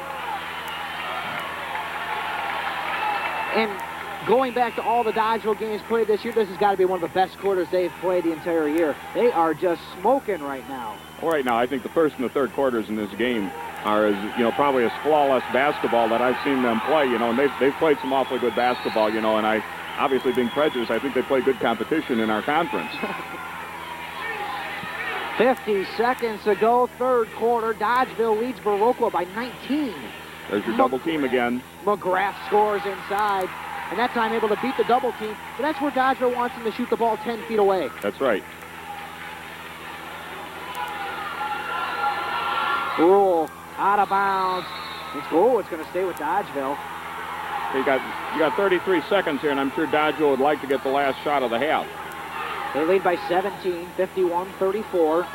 And going back to all the Dodgeville games played this year, this has got to be one of the best quarters they've played the entire year. They are just smoking right now. Well, right now, I think the first and the third quarters in this game are, probably as flawless basketball that I've seen them play, and they've played some awfully good basketball, and I, obviously being prejudiced, I think they play good competition in our conference. 50 seconds to go, third quarter. Dodgeville leads Viroqua by 19. There's your double team again. McGrath scores inside, and that time able to beat the double team. But that's where Dodgeville wants him to shoot the ball 10 feet away. That's right. Rule out of bounds. It's going to stay with Dodgeville. You got 33 seconds here, and I'm sure Dodgeville would like to get the last shot of the half. They lead by 17, 51-34.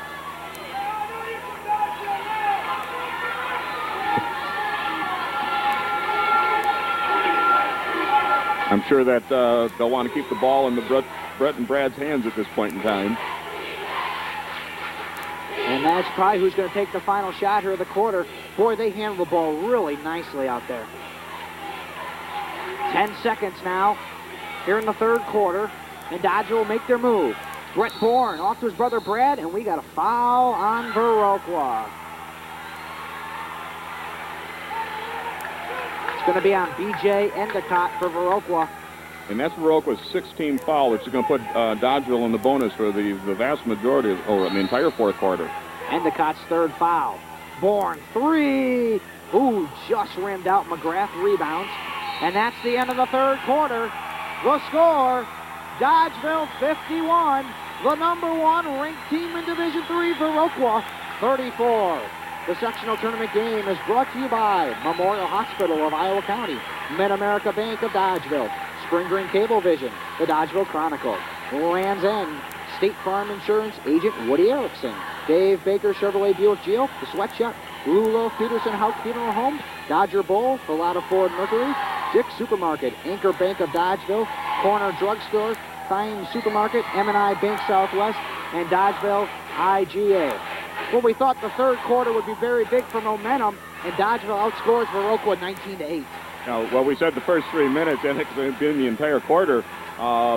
I'm sure that they'll want to keep the ball in the Brett and Brad's hands at this point in time. And that's probably who's going to take the final shot here of the quarter. Boy, they handle the ball really nicely out there. 10 seconds now here in the third quarter. And Dodgeville will make their move. Brett Bourne off to his brother Brad, and we got a foul on Viroqua. It's going to be on B.J. Endicott for Viroqua. And that's Viroqua's 16th foul, which is going to put Dodgeville in the bonus for the vast majority or the entire fourth quarter. Endicott's third foul. Bourne, three. Ooh, just rimmed out. McGrath rebounds. And that's the end of the third quarter. The score, Dodgeville 51. The number one ranked team in Division III, Viroqua 34. The sectional tournament game is brought to you by Memorial Hospital of Iowa County, Mid-America Bank of Dodgeville, Spring Green Cablevision, the Dodgeville Chronicle, Land's End, State Farm Insurance Agent Woody Erickson, Dave Baker Chevrolet Buick Geo, The Sweatshop, Lulo Peterson House Funeral Home, Dodger Bowl, Villada Ford Mercury, Dick's Supermarket, Anchor Bank of Dodgeville, Corner Drugstore, Fine Supermarket, M&I Bank Southwest, and Dodgeville IGA. Well, we thought the third quarter would be very big for momentum, and Dodgeville outscores Viroqua 19-8. Now, well, we said the first 3 minutes, and it's been the entire quarter,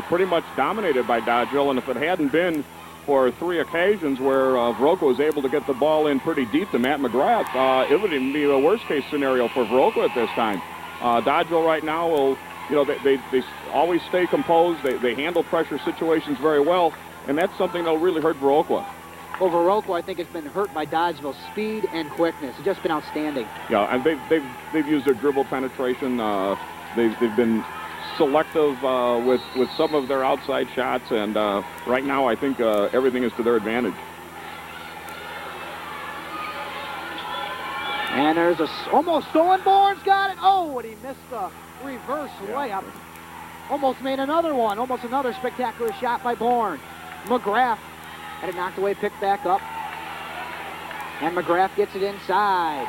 pretty much dominated by Dodgeville, and if it hadn't been for 3 occasions where Viroqua was able to get the ball in pretty deep to Matt McGrath, it would even be a worst-case scenario for Viroqua at this time. Dodgeville right now will, they always stay composed. They handle pressure situations very well, and that's something that'll really hurt Viroqua. Well, Viroqua, I think, has been hurt by Dodgeville's speed and quickness. It's just been outstanding. Yeah, and they've used their dribble penetration. They've been selective with some of their outside shots, and right now I think everything is to their advantage. And there's almost stolen. Bourne's got it. Oh, and he missed the reverse layup. Almost made another one. Almost another spectacular shot by Bourne. McGrath had it knocked away, picked back up. And McGrath gets it inside.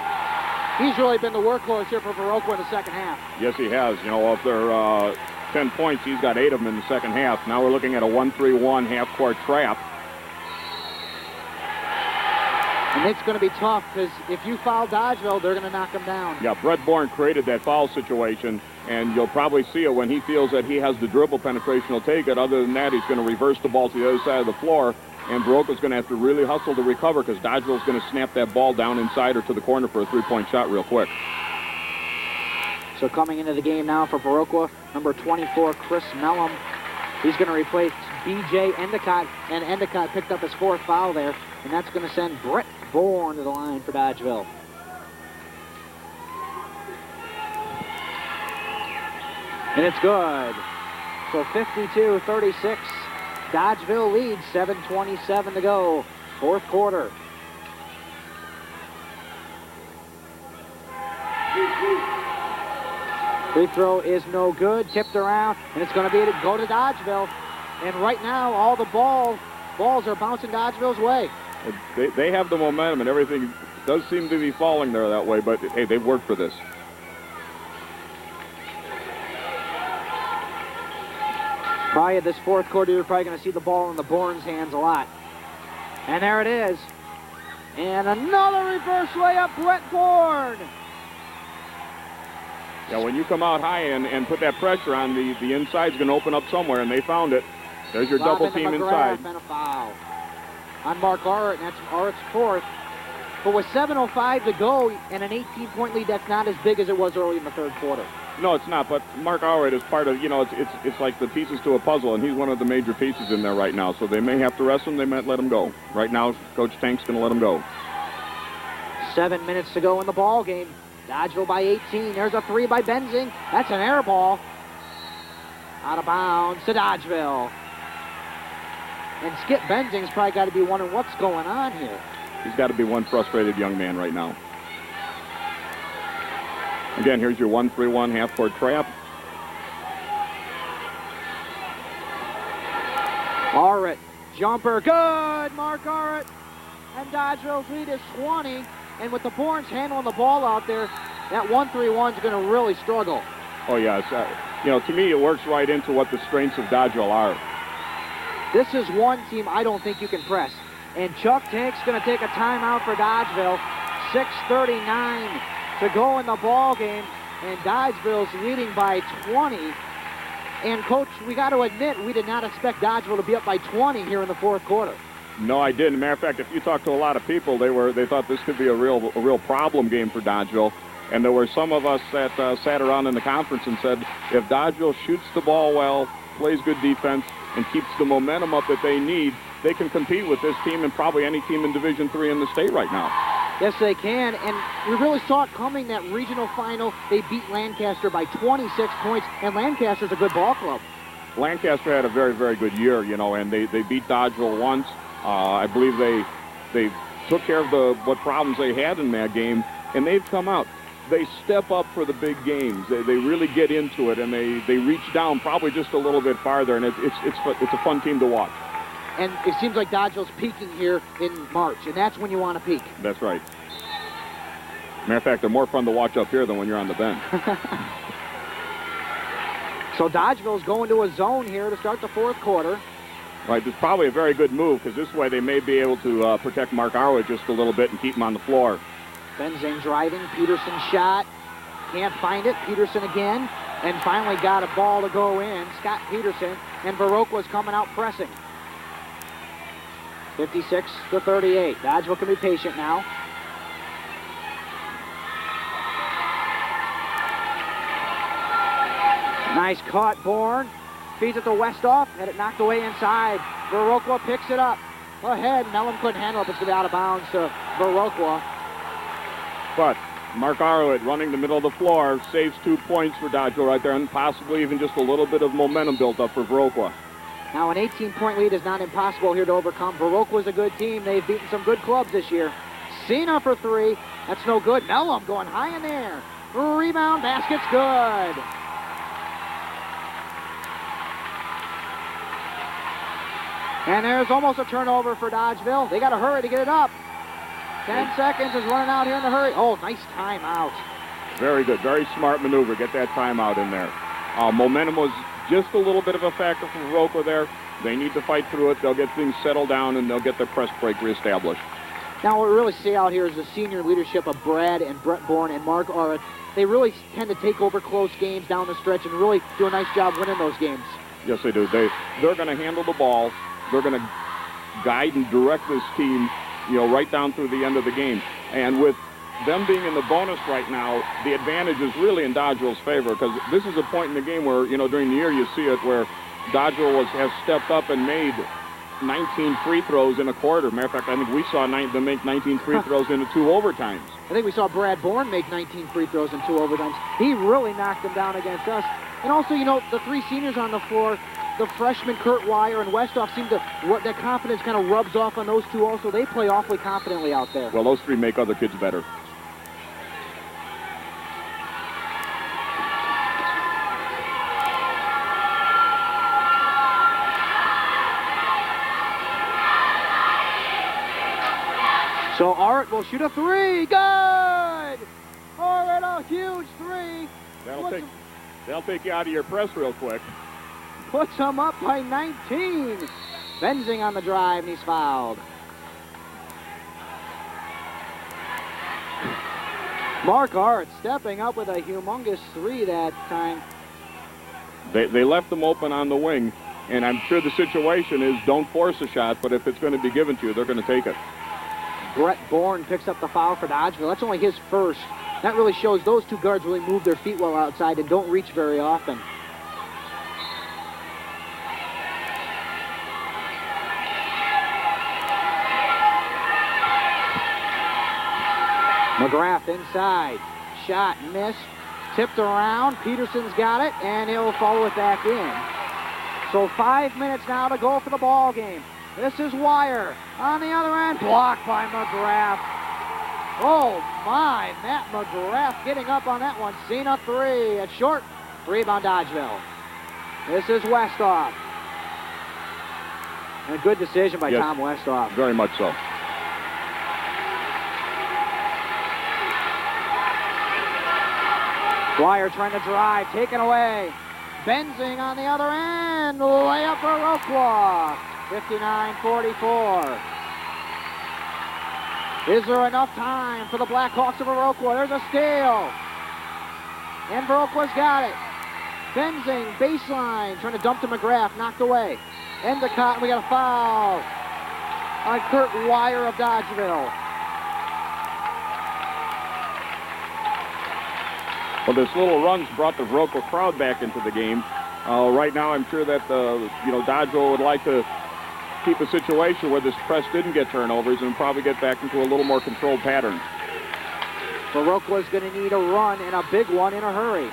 He's really been the workhorse here for Viroqua in the second half. Yes, he has. You know, of their 10 points, he's got 8 of them in the second half. Now we're looking at a 1-3-1 half-court trap. And it's going to be tough because if you foul Dodgeville, they're going to knock him down. Yeah, Brett Bourne created that foul situation, and you'll probably see it when he feels that he has the dribble penetration. He'll take it. Other than that, he's going to reverse the ball to the other side of the floor, and Viroqua's going to have to really hustle to recover because Dodgeville's going to snap that ball down inside or to the corner for a three-point shot real quick. So coming into the game now for Viroqua, number 24, Chris Mellum. He's going to replace B.J. Endicott, and Endicott picked up his 4th foul there, and that's going to send Brett Bourne to the line for Dodgeville. And it's good. So 52-36. Dodgeville leads, 7:27 to go. 4th quarter. Free throw is no good. Tipped around, and it's going to be to go to Dodgeville. And right now, all the balls are bouncing Dodgeville's way. They have the momentum, and everything does seem to be falling there that way, but, hey, they've worked for this. Probably this 4th quarter, you're probably going to see the ball in the Bourne's hands a lot. And there it is. And another reverse layup, Brett Bourne. Yeah, when you come out high and put that pressure on, the inside's going to open up somewhere, and they found it. There's your double team inside. And a foul on Mark Arrett, and that's Arrett's 4th. But with 7:05 to go and an 18-point lead, that's not as big as it was early in the 3rd quarter. No, it's not, but Mark Arrett is part of, you know, it's like the pieces to a puzzle, and he's one of the major pieces in there right now. So they may have to rest him, they might let him go. Right now, Coach Tank's going to let him go. 7 minutes to go in the ball game. Dodgeville by 18. There's a 3 by Benzing. That's an air ball. Out of bounds to Dodgeville. And Skip Benzing's probably got to be wondering what's going on here. He's got to be one frustrated young man right now. Again, here's your 1-3-1 half-court trap. Arrett, jumper, good, Mark Arrett. And Dodgeville's lead is 20. And with the Bournes handling the ball out there, that 1-3-1 is going to really struggle. Oh, yeah. It's, you know, to me, it works right into what the strengths of Dodgeville are. This is one team I don't think you can press. And Chuck Tank's going to take a timeout for Dodgeville. 6:39 to go in the ball game. And Dodgeville's leading by 20. And, Coach, we got to admit, we did not expect Dodgeville to be up by 20 here in the 4th quarter. No, I didn't. Matter of fact, if you talk to a lot of people, they thought this could be a real problem game for Dodgeville. And there were some of us that sat around in the conference and said, if Dodgeville shoots the ball well, plays good defense, and keeps the momentum up that they need, they can compete with this team and probably any team in Division III in the state right now. Yes, they can, and we really saw it coming, that regional final. They beat Lancaster by 26 points, and Lancaster's a good ball club. Lancaster had a very, very good year, you know, and they beat Dodgeville once. I believe they took care of what problems they had in that game, and they've come out. They step up for the big games. They really get into it, and they reach down probably just a little bit farther, and it's a fun team to watch. And it seems like Dodgeville's peaking here in March, and that's when you want to peak. That's right. Matter of fact, they're more fun to watch up here than when you're on the bench. So Dodgeville's going to a zone here to start the 4th quarter. Right, it's probably a very good move because this way they may be able to protect Mark Arwood just a little bit and keep him on the floor. Benzing driving, Peterson shot, can't find it, Peterson again, and finally got a ball to go in, Scott Peterson, and Viroqua's coming out pressing. 56-38, Dodgeville can be patient now. Nice cut, Bourne, feeds it to Westhoff, had it knocked away inside. Viroqua picks it up, ahead. Mellon couldn't handle it, but it's going to be out of bounds to Viroqua. But Mark Arlett running the middle of the floor saves 2 points for Dodgeville right there, and possibly even just a little bit of momentum built up for Viroqua. Now, an 18-point lead is not impossible here to overcome. Viroqua's a good team. They've beaten some good clubs this year. Cena for three. That's no good. Mellon going high in there. Rebound, basket's good. And there's almost a turnover for Dodgeville. They got to hurry to get it up. 10 seconds is running out here in a hurry. Oh, nice timeout. Very good. Very smart maneuver. Get that timeout in there. Momentum was just a little bit of a factor for Viroqua there. They need to fight through it. They'll get things settled down, and they'll get their press break reestablished. Now, what we really see out here is the senior leadership of Brad and Brett Bourne and Mark Arrett. They really tend to take over close games down the stretch and really do a nice job winning those games. Yes, they do. They're going to handle the ball. They're going to guide and direct this team, right down through the end of the game. And with them being in the bonus right now, the advantage is really in Dodgeville's favor, because this is a point in the game where, during the year you see it where Dodgeville has stepped up and made 19 free throws in a quarter. Matter of fact, I think we saw them make 19 free throws in the 2 overtimes. I think we saw Brad Bourne make 19 free throws in 2 overtimes. He really knocked them down against us. And also, the 3 seniors on the floor, the freshmen Kurt Wire and Westhoff, seem to, that confidence kind of rubs off on those 2 also. They play awfully confidently out there. Well, those 3 make other kids better. So Arrett will shoot a 3. Good! Arrett, a huge 3. That'll take you out of your press real quick. Puts him up by 19. Benzing on the drive, and he's fouled. Mark Arrett stepping up with a humongous 3 that time. They left them open on the wing, and I'm sure the situation is don't force a shot, but if it's going to be given to you, they're going to take it. Brett Bourne picks up the foul for Dodgeville. That's only his first. That really shows those 2 guards really move their feet well outside and don't reach very often. McGrath inside. Shot missed. Tipped around. Peterson's got it, and he'll follow it back in. So 5 minutes now to go for the ball game. This is Wire. On the other end, blocked by McGrath. Oh, my. Matt McGrath getting up on that one. Cena 3. It's short. Rebound Dodgeville. This is Westhoff. And a good decision by Tom Westhoff. Very much so. Wire trying to drive. Taken away. Benzing on the other end. Layup for Viroqua. 59-44. Is there enough time for the Blackhawks of Viroqua? There's a steal. And Viroqua's got it. Benzing, baseline, trying to dump to McGrath, knocked away. Endicott, and we got a foul on Kurt Wire of Dodgeville. Well, this little run's brought the Viroqua crowd back into the game. Right now, I'm sure that, Dodgeville would like to keep a situation where this press didn't get turnovers and probably get back into a little more controlled pattern. Viroqua's going to need a run, and a big one in a hurry.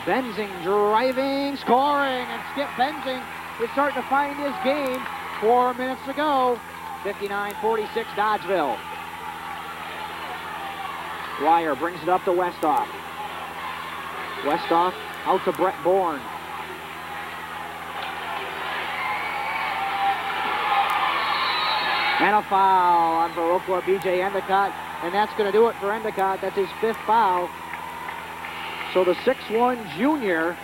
Benzing driving, scoring, and Skip Benzing is starting to find his game. 4 minutes to go. 59-46 Dodgeville. Wire brings it up to Westhoff. Westhoff out to Brett Bourne. And a foul on Viroqua, B.J. Endicott. And that's going to do it for Endicott. That's his 5th foul. So the 6'1 junior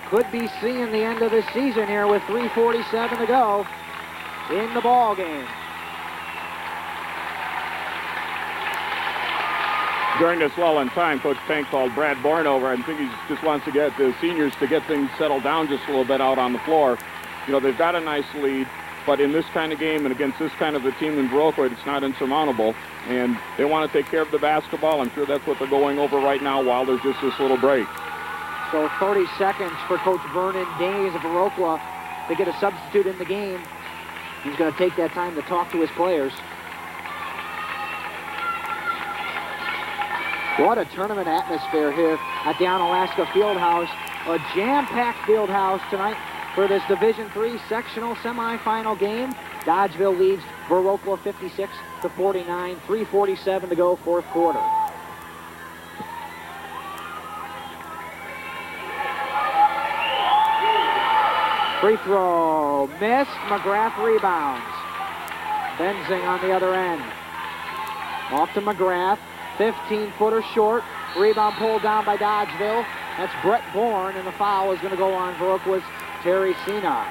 could be seeing the end of this season here with 3:47 to go in the ball game. During this lull in time, Coach Tank called Brad Bourne over. I think he just wants to get the seniors to get things settled down just a little bit out on the floor. They've got a nice lead. But in this kind of game and against this kind of a team in Viroqua, it's not insurmountable. And they want to take care of the basketball. I'm sure that's what they're going over right now while there's just this little break. So 30 seconds for Coach Vernon Days of Viroqua to get a substitute in the game. He's going to take that time to talk to his players. What a tournament atmosphere here at the Onalaska Fieldhouse. A jam-packed fieldhouse tonight for this Division III sectional semifinal game. Dodgeville leads Viroqua 56-49, 3:47 to go, fourth quarter. Free throw, missed. McGrath rebounds. Benzing on the other end. Off to McGrath, 15-footer short. Rebound pulled down by Dodgeville. That's Brett Bourne, and the foul is going to go on Viroqua's Terry Sena.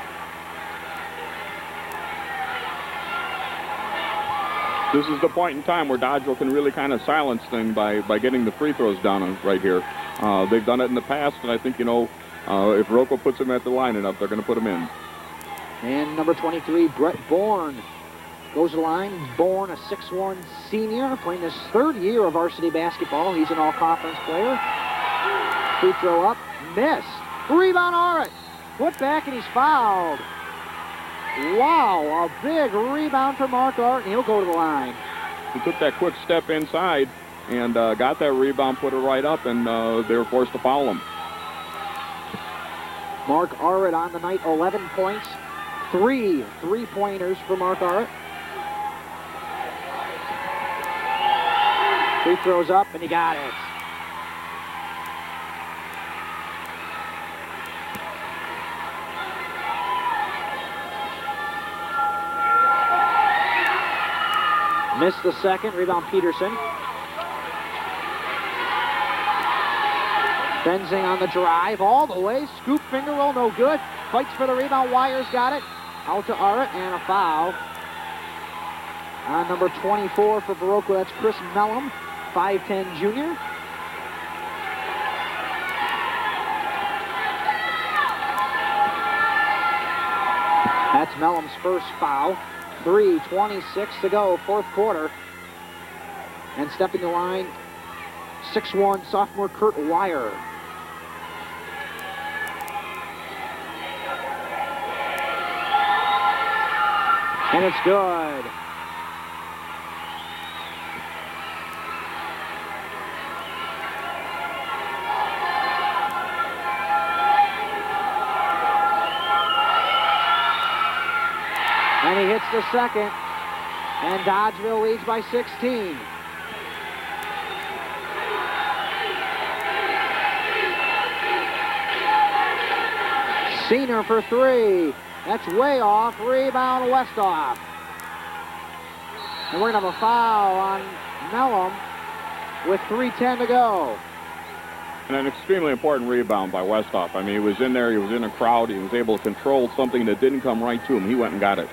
This is the point in time where Dodgeville can really kind of silence things by getting the free throws down right here. They've done it in the past, and I think, if Viroqua puts them at the line enough, they're going to put them in. And number 23, Brett Bourne, goes to the line. Bourne, a 6'1 senior, playing his third year of varsity basketball. He's an all-conference player. Free throw up, missed. Rebound, Arit. Put back, and he's fouled. Wow, a big rebound for Mark Art, and he'll go to the line. He took that quick step inside and got that rebound, put it right up, and they were forced to foul him. Mark Arrett on the night, 11 points. 3 3-pointers for Mark Arrett. Free throws up, and he got it. Missed the second. Rebound Peterson. Benzing on the drive all the way. Scoop finger roll, no good. Fights for the rebound. Wires got it. Out to Arrett, and a foul on number 24 for Viroqua. That's Chris Mellum, 5'10 junior. That's Mellum's first foul. 3:26 to go, fourth quarter. And stepping the line, 6'1 sophomore Kurt Wire. And it's good. And he hits the second. And Dodgeville leads by 16. Senior for 3. That's way off. Rebound Westoff. And we're going to have a foul on Mellum with 3:10 to go. And an extremely important rebound by Westoff. I mean, he was in there, he was in a crowd, he was able to control something that didn't come right to him. He went and got it.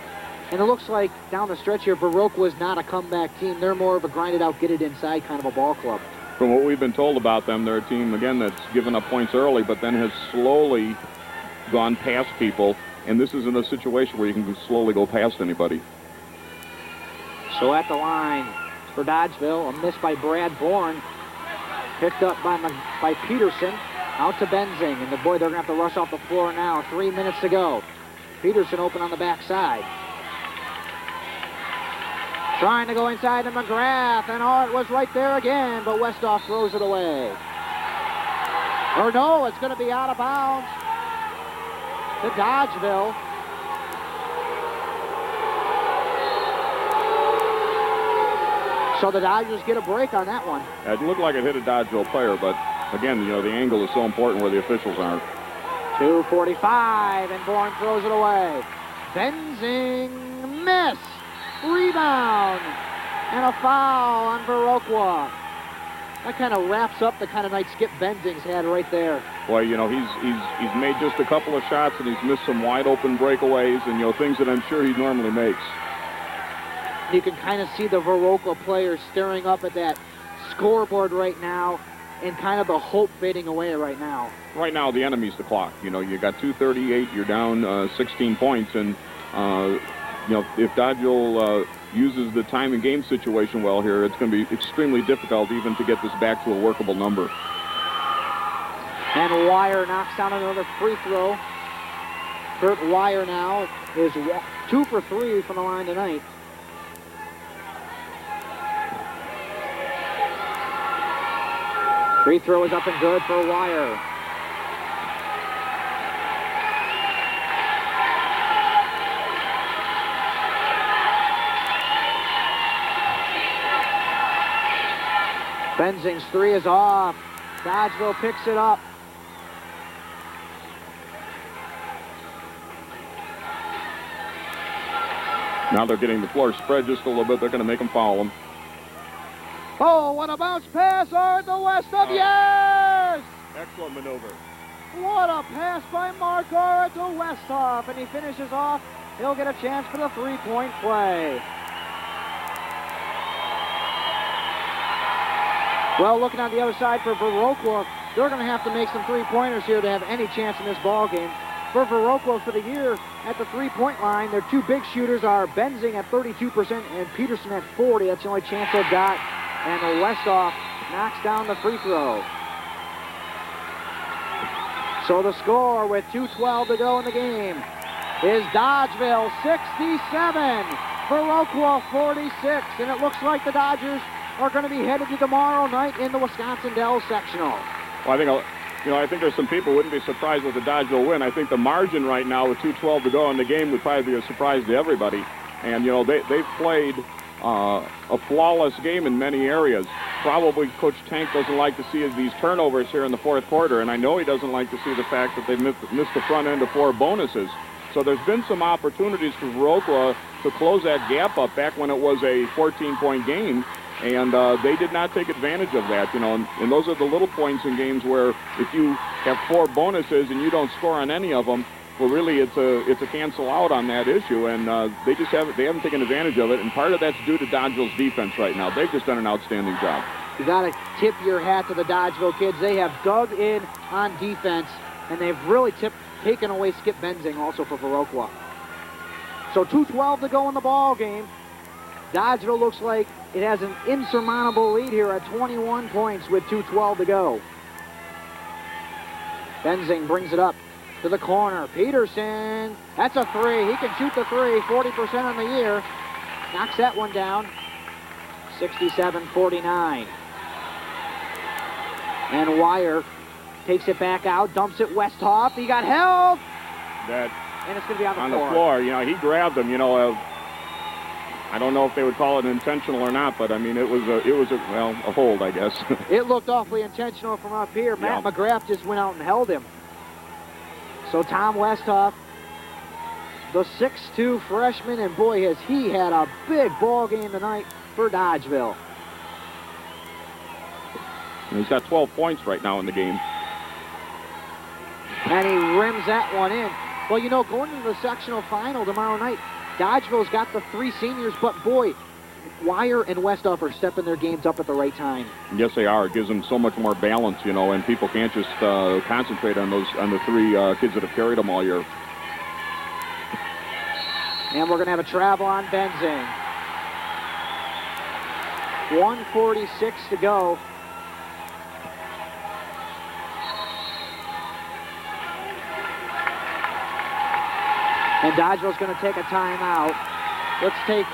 And it looks like down the stretch here, Viroqua is not a comeback team. They're more of a grind it out, get it inside kind of a ball club. From what we've been told about them, they're a team, again, that's given up points early, but then has slowly gone past people. And this isn't a situation where you can slowly go past anybody. So at the line for Dodgeville, a miss by Brad Bourne. Picked up by Peterson. Out to Benzing. And they're going to have to rush off the floor now. 3 minutes to go. Peterson open on the backside. Trying to go inside to McGrath. And Art was right there again. But Westoff throws it away. Or no, it's going to be out of bounds to Dodgeville. So the Dodgers get a break on that one. It looked like it hit a Dodgeville player, but again, the angle is so important where the officials aren't. 2:45, and Bourne throws it away. Benzing, miss, rebound, and a foul on Viroqua. That kind of wraps up the kind of night Skip Benzing's had right there. Boy, he's made just a couple of shots, and he's missed some wide open breakaways, and things that I'm sure he normally makes. You can kind of see the Viroqua players staring up at that scoreboard right now, and kind of the hope fading away right now. Right now, the enemy's the clock. You got 2:38, you're down 16 points, and if Dodgeville uses the time and game situation well here, it's going to be extremely difficult even to get this back to a workable number. And Wire knocks down another free throw. Kurt Wire now is 2 for 3 from the line tonight. Free throw is up and good for Wire. Benzing's 3 is off. Dodgeville picks it up. Now they're getting the floor spread just a little bit. They're going to make them foul them. Oh, what a bounce pass on the Westhoff. Yes! Excellent maneuver. What a pass by Mark Ora to Westhoff. And he finishes off. He'll get a chance for the three-point play. Well, looking on the other side for Viroqua, they're going to have to make some three-pointers here to have any chance in this ball game. For Viroqua for the year at the three-point line, their two big shooters are Benzing at 32% and Peterson at 40%. That's the only chance they've got. And Westhoff knocks down the free throw. So the score with 2:12 to go in the game is Dodgeville 67, Viroqua 46. And it looks like the Dodgers are going to be headed to tomorrow night in the Wisconsin Dells Sectional. Well, I think there's some people who wouldn't be surprised with the Dodgeville win. I think the margin right now with 2:12 to go in the game would probably be a surprise to everybody. And, they've played a flawless game in many areas. Probably Coach Tank doesn't like to see these turnovers here in the fourth quarter, and I know he doesn't like to see the fact that they've missed the front end of 4 bonuses. So there's been some opportunities for Viroqua to close that gap up back when it was a 14-point game. And they did not take advantage of that, and those are the little points in games where if you have 4 bonuses and you don't score on any of them, well, really it's a cancel out on that issue, and they haven't taken advantage of it, and part of that's due to Dodgeville's defense right now. They've just done an outstanding job. You got to tip your hat to the Dodgeville kids. They have dug in on defense, and they've really taken away Skip Benzing also for Viroqua. So 2:12 to go in the ball game. Dodgeville looks like it has an insurmountable lead here at 21 points with 2:12 to go. Benzing brings it up to the corner. Peterson, that's a 3. He can shoot the 3, 40% on the year. Knocks that one down. 67-49. And Wire takes it back out, dumps it Westhoff. He got held. And it's going to be on the floor. He grabbed him, I don't know if they would call it intentional or not, but I mean, it was a hold, I guess. It looked awfully intentional from up here. Matt McGrath just went out and held him. So Tom Westhoff, the 6'2 freshman, and boy, has he had a big ball game tonight for Dodgeville. And he's got 12 points right now in the game. And he rims that one in. Well, going into the sectional final tomorrow night, Dodgeville's got the 3 seniors, but boy, Wire and Westhoff are stepping their games up at the right time. Yes, they are. It gives them so much more balance, and people can't just concentrate on the 3 kids that have carried them all year. And we're going to have a travel on Benzing. 1:46 to go. And Dodgeville's going to take a timeout. Let's take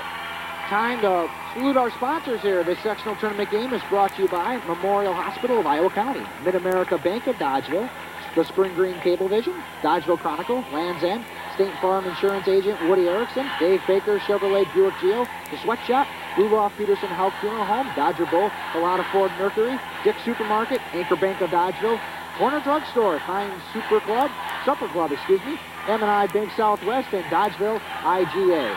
time to salute our sponsors here. This sectional tournament game is brought to you by Memorial Hospital of Iowa County, Mid-America Bank of Dodgeville, the Spring Green Cablevision, Dodgeville Chronicle, Land's End, State Farm Insurance Agent Woody Erickson, Dave Baker, Chevrolet Buick Geo, The Sweatshop, Rudolph Peterson Health Funeral Home, Dodger Bowl, Alana Ford Mercury, Dick's Supermarket, Anchor Bank of Dodgeville, Corner Drugstore, Heinz Supper Club, M&I Bank Southwest, and Dodgeville IGA.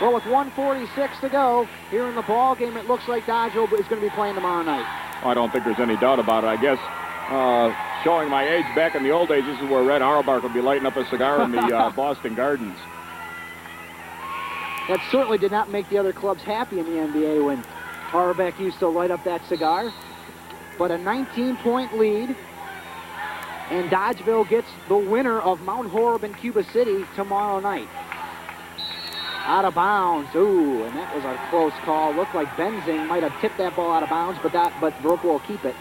Well, with 1:46 to go here in the ball game, it looks like Dodgeville is going to be playing tomorrow night. I don't think there's any doubt about it. I guess showing my age, back in the old days, this is where Red Auerbach would be lighting up a cigar in the Boston Gardens. That certainly did not make the other clubs happy in the NBA when Auerbach used to light up that cigar. But a 19-point lead. And Dodgeville gets the winner of Mount Horeb and Cuba City tomorrow night. Out of bounds. Ooh, and that was a close call. Looked like Benzing might have tipped that ball out of bounds, but Viroqua will keep it.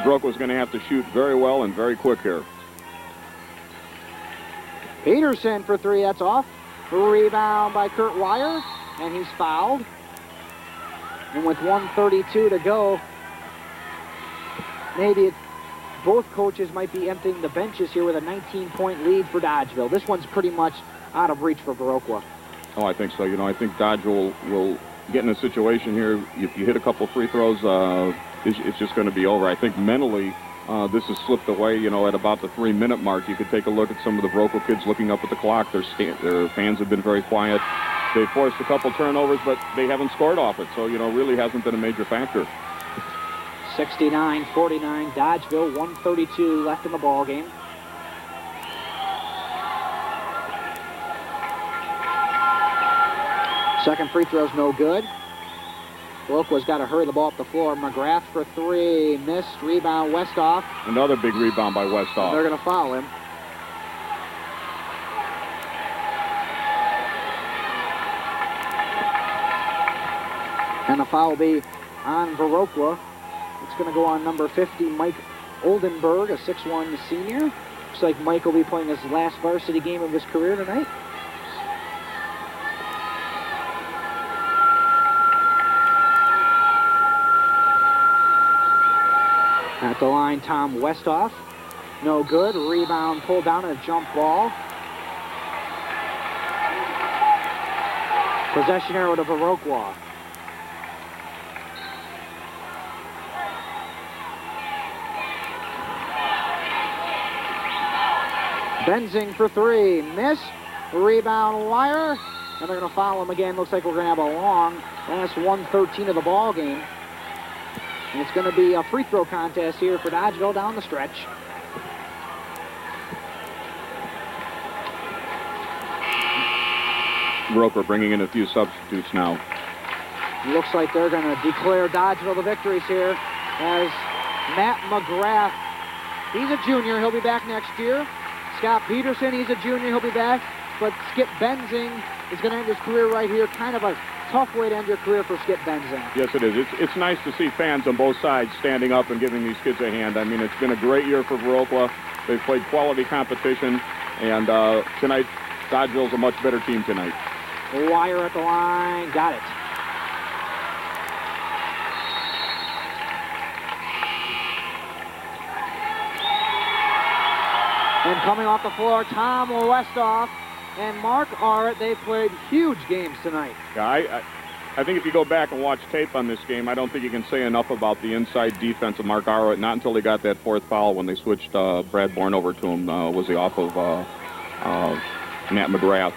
Viroqua's going to have to shoot very well and very quick here. Peterson for three, that's off. Rebound by Kurt Wire, and he's fouled. And with 1:32 to go, maybe both coaches might be emptying the benches here with a 19-point lead for Dodgeville. This one's pretty much out of reach for Viroqua. Oh, I think so. You know, I think Dodgeville will get in a situation here. If you hit a couple free throws, it's just going to be over. I think mentally, this has slipped away, you know, at about the 3-minute mark. You could take a look at some of the Viroqua kids looking up at the clock. Their fans have been very quiet. They forced a couple turnovers, but they haven't scored off it. So, you know, really hasn't been a major factor. 69-49, Dodgeville, 1:32 left in the ball game. Second free throw's no good. Viroqua's got to hurry the ball up the floor. McGrath for three, missed. Rebound, Westhoff. Another big rebound by Westhoff. They're going to foul him. And the foul will be on Viroqua. It's going to go on number 50, Mike Oldenburg, a 6'1 senior. Looks like Mike will be playing his last varsity game of his career tonight. At the line, Tom Westhoff. No good. Rebound pulled down and a jump ball. Possession arrow to Viroqua. Benzing for three. Miss. Rebound Wire. And they're going to foul him again. Looks like we're going to have a long last 1:13 of the ball game. And it's going to be a free throw contest here for Dodgeville down the stretch. Viroqua bringing in a few substitutes now. Looks like they're going to declare Dodgeville the victories here as Matt McGrath, he's a junior, he'll be back next year. Scott Peterson, he's a junior, he'll be back. But Skip Benzing is going to end his career right here. Kind of a tough way to end your career for Skip Benzing. Yes, it is. It's nice to see fans on both sides standing up and giving these kids a hand. I mean, it's been a great year for Viroqua. They've played quality competition, and tonight, Dodgeville's a much better team tonight. Wire at the line, got it. And coming off the floor, Tom Westhoff and Mark Arrett. They played huge games tonight. Yeah, I think if you go back and watch tape on this game, I don't think you can say enough about the inside defense of Mark Arrett. Not until he got that fourth foul when they switched Brad Bourne over to him was he off of Matt McGrath.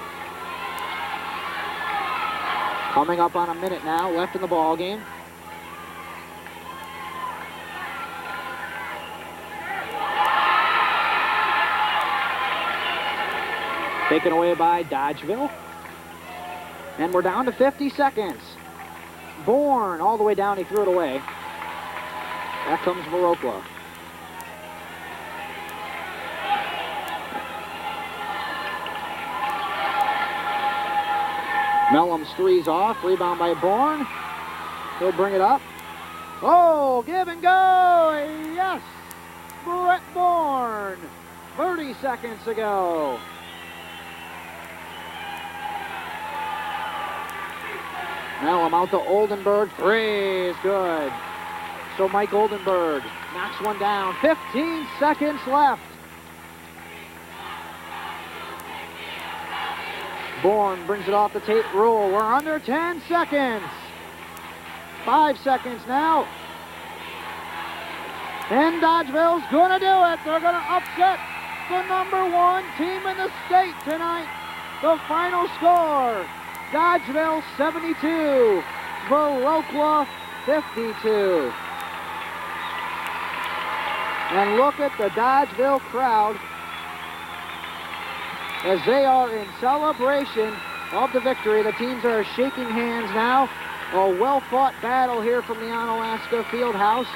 Coming up on a minute now, left in the ball game. Taken away by Dodgeville. And we're down to 50 seconds. Bourne all the way down, he threw it away. That comes Viroqua. Mellum's three's off, rebound by Bourne. He'll bring it up. Oh, give and go, yes! Brett Bourne, 30 seconds to go. Mellum out to Oldenburg, three is good. So Mike Oldenburg knocks one down, 15 seconds left. Bourne brings it off the tape rule. We're under 10 seconds. 5 seconds now. And Dodgeville's going to do it. They're going to upset the #1 team in the state tonight. The final score, Dodgeville 72, Viroqua 52. And look at the Dodgeville crowd as they are in celebration of the victory. The teams are shaking hands now. A well-fought battle here from the Onalaska Fieldhouse.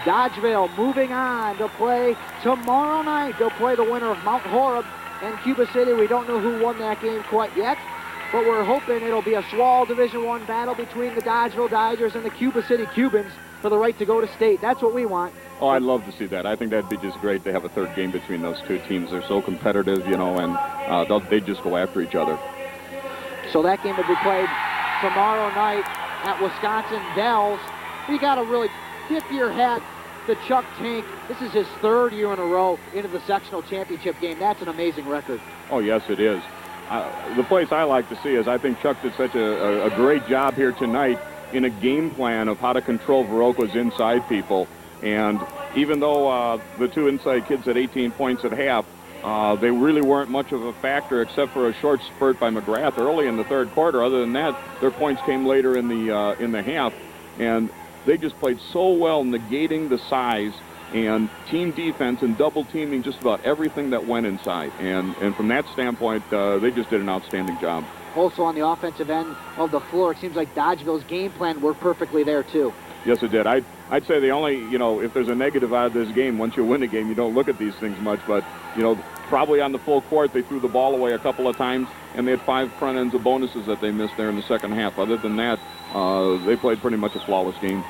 Dodgeville moving on to play tomorrow night. They'll play the winner of Mount Horeb and Cuba City. We don't know who won that game quite yet, but we're hoping it'll be a Swall Division I battle between the Dodgeville Dodgers and the Cuba City Cubans for the right to go to state. That's what we want. Oh, I'd love to see that. I think that'd be just great to have a third game between those two teams. They're so competitive, you know, and they just go after each other. So that game will be played tomorrow night at Wisconsin Dells. You got to really tip your hat to Chuck Tank. This is his third year in a row into the sectional championship game. That's an amazing record. Oh, yes, it is. The place I like to see is I think Chuck did such a great job here tonight in a game plan of how to control Viroqua's inside people. And even though the two inside kids had 18 points at half, they really weren't much of a factor except for a short spurt by McGrath early in the third quarter. Other than that, their points came later in the half, and they just played so well negating the size and team defense and double teaming just about everything that went inside. And from that standpoint, they just did an outstanding job. Also on the offensive end of the floor, it seems like Dodgeville's game plan worked perfectly there too. Yes, it did. I'd say the only, you know, if there's a negative out of this game, once you win a game, you don't look at these things much. But, you know, probably on the full court, they threw the ball away a couple of times, and they had 5 front ends of bonuses that they missed there in the second half. Other than that, they played pretty much a flawless game.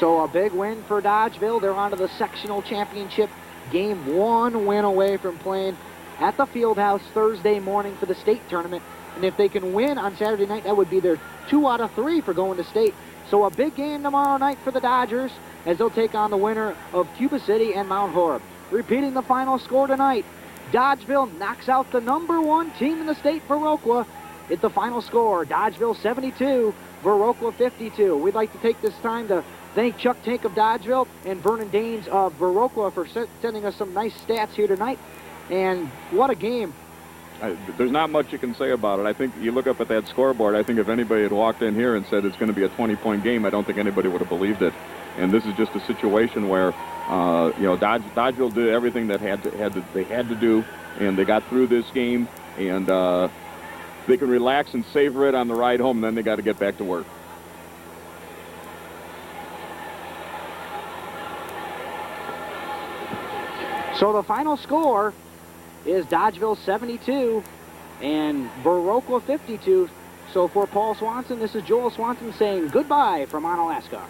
So a big win for Dodgeville. They're on to the sectional championship game, 1 win away from playing at the Fieldhouse Thursday morning for the state tournament. And if they can win on Saturday night, that would be their 2 out of 3 for going to state. So a big game tomorrow night for the Dodgers as they'll take on the winner of Cuba City and Mount Horeb. Repeating the final score tonight, Dodgeville knocks out the #1 team in the state, Viroqua. It's the final score, Dodgeville 72, Viroqua 52. We'd like to take this time to thank Chuck Tank of Dodgeville and Vernon Danes of Viroqua for sending us some nice stats here tonight. And what a game. There's not much you can say about it. I think you look up at that scoreboard, I think if anybody had walked in here and said it's going to be a 20-point game, I don't think anybody would have believed it. And this is just a situation where, you know, Dodgeville did everything that they had to do, and they got through this game, and they can relax and savor it on the ride home, and then they got to get back to work. So the final score is Dodgeville 72 and Viroqua 52. So for Paul Swanson, this is Joel Swanson saying goodbye from Onalaska.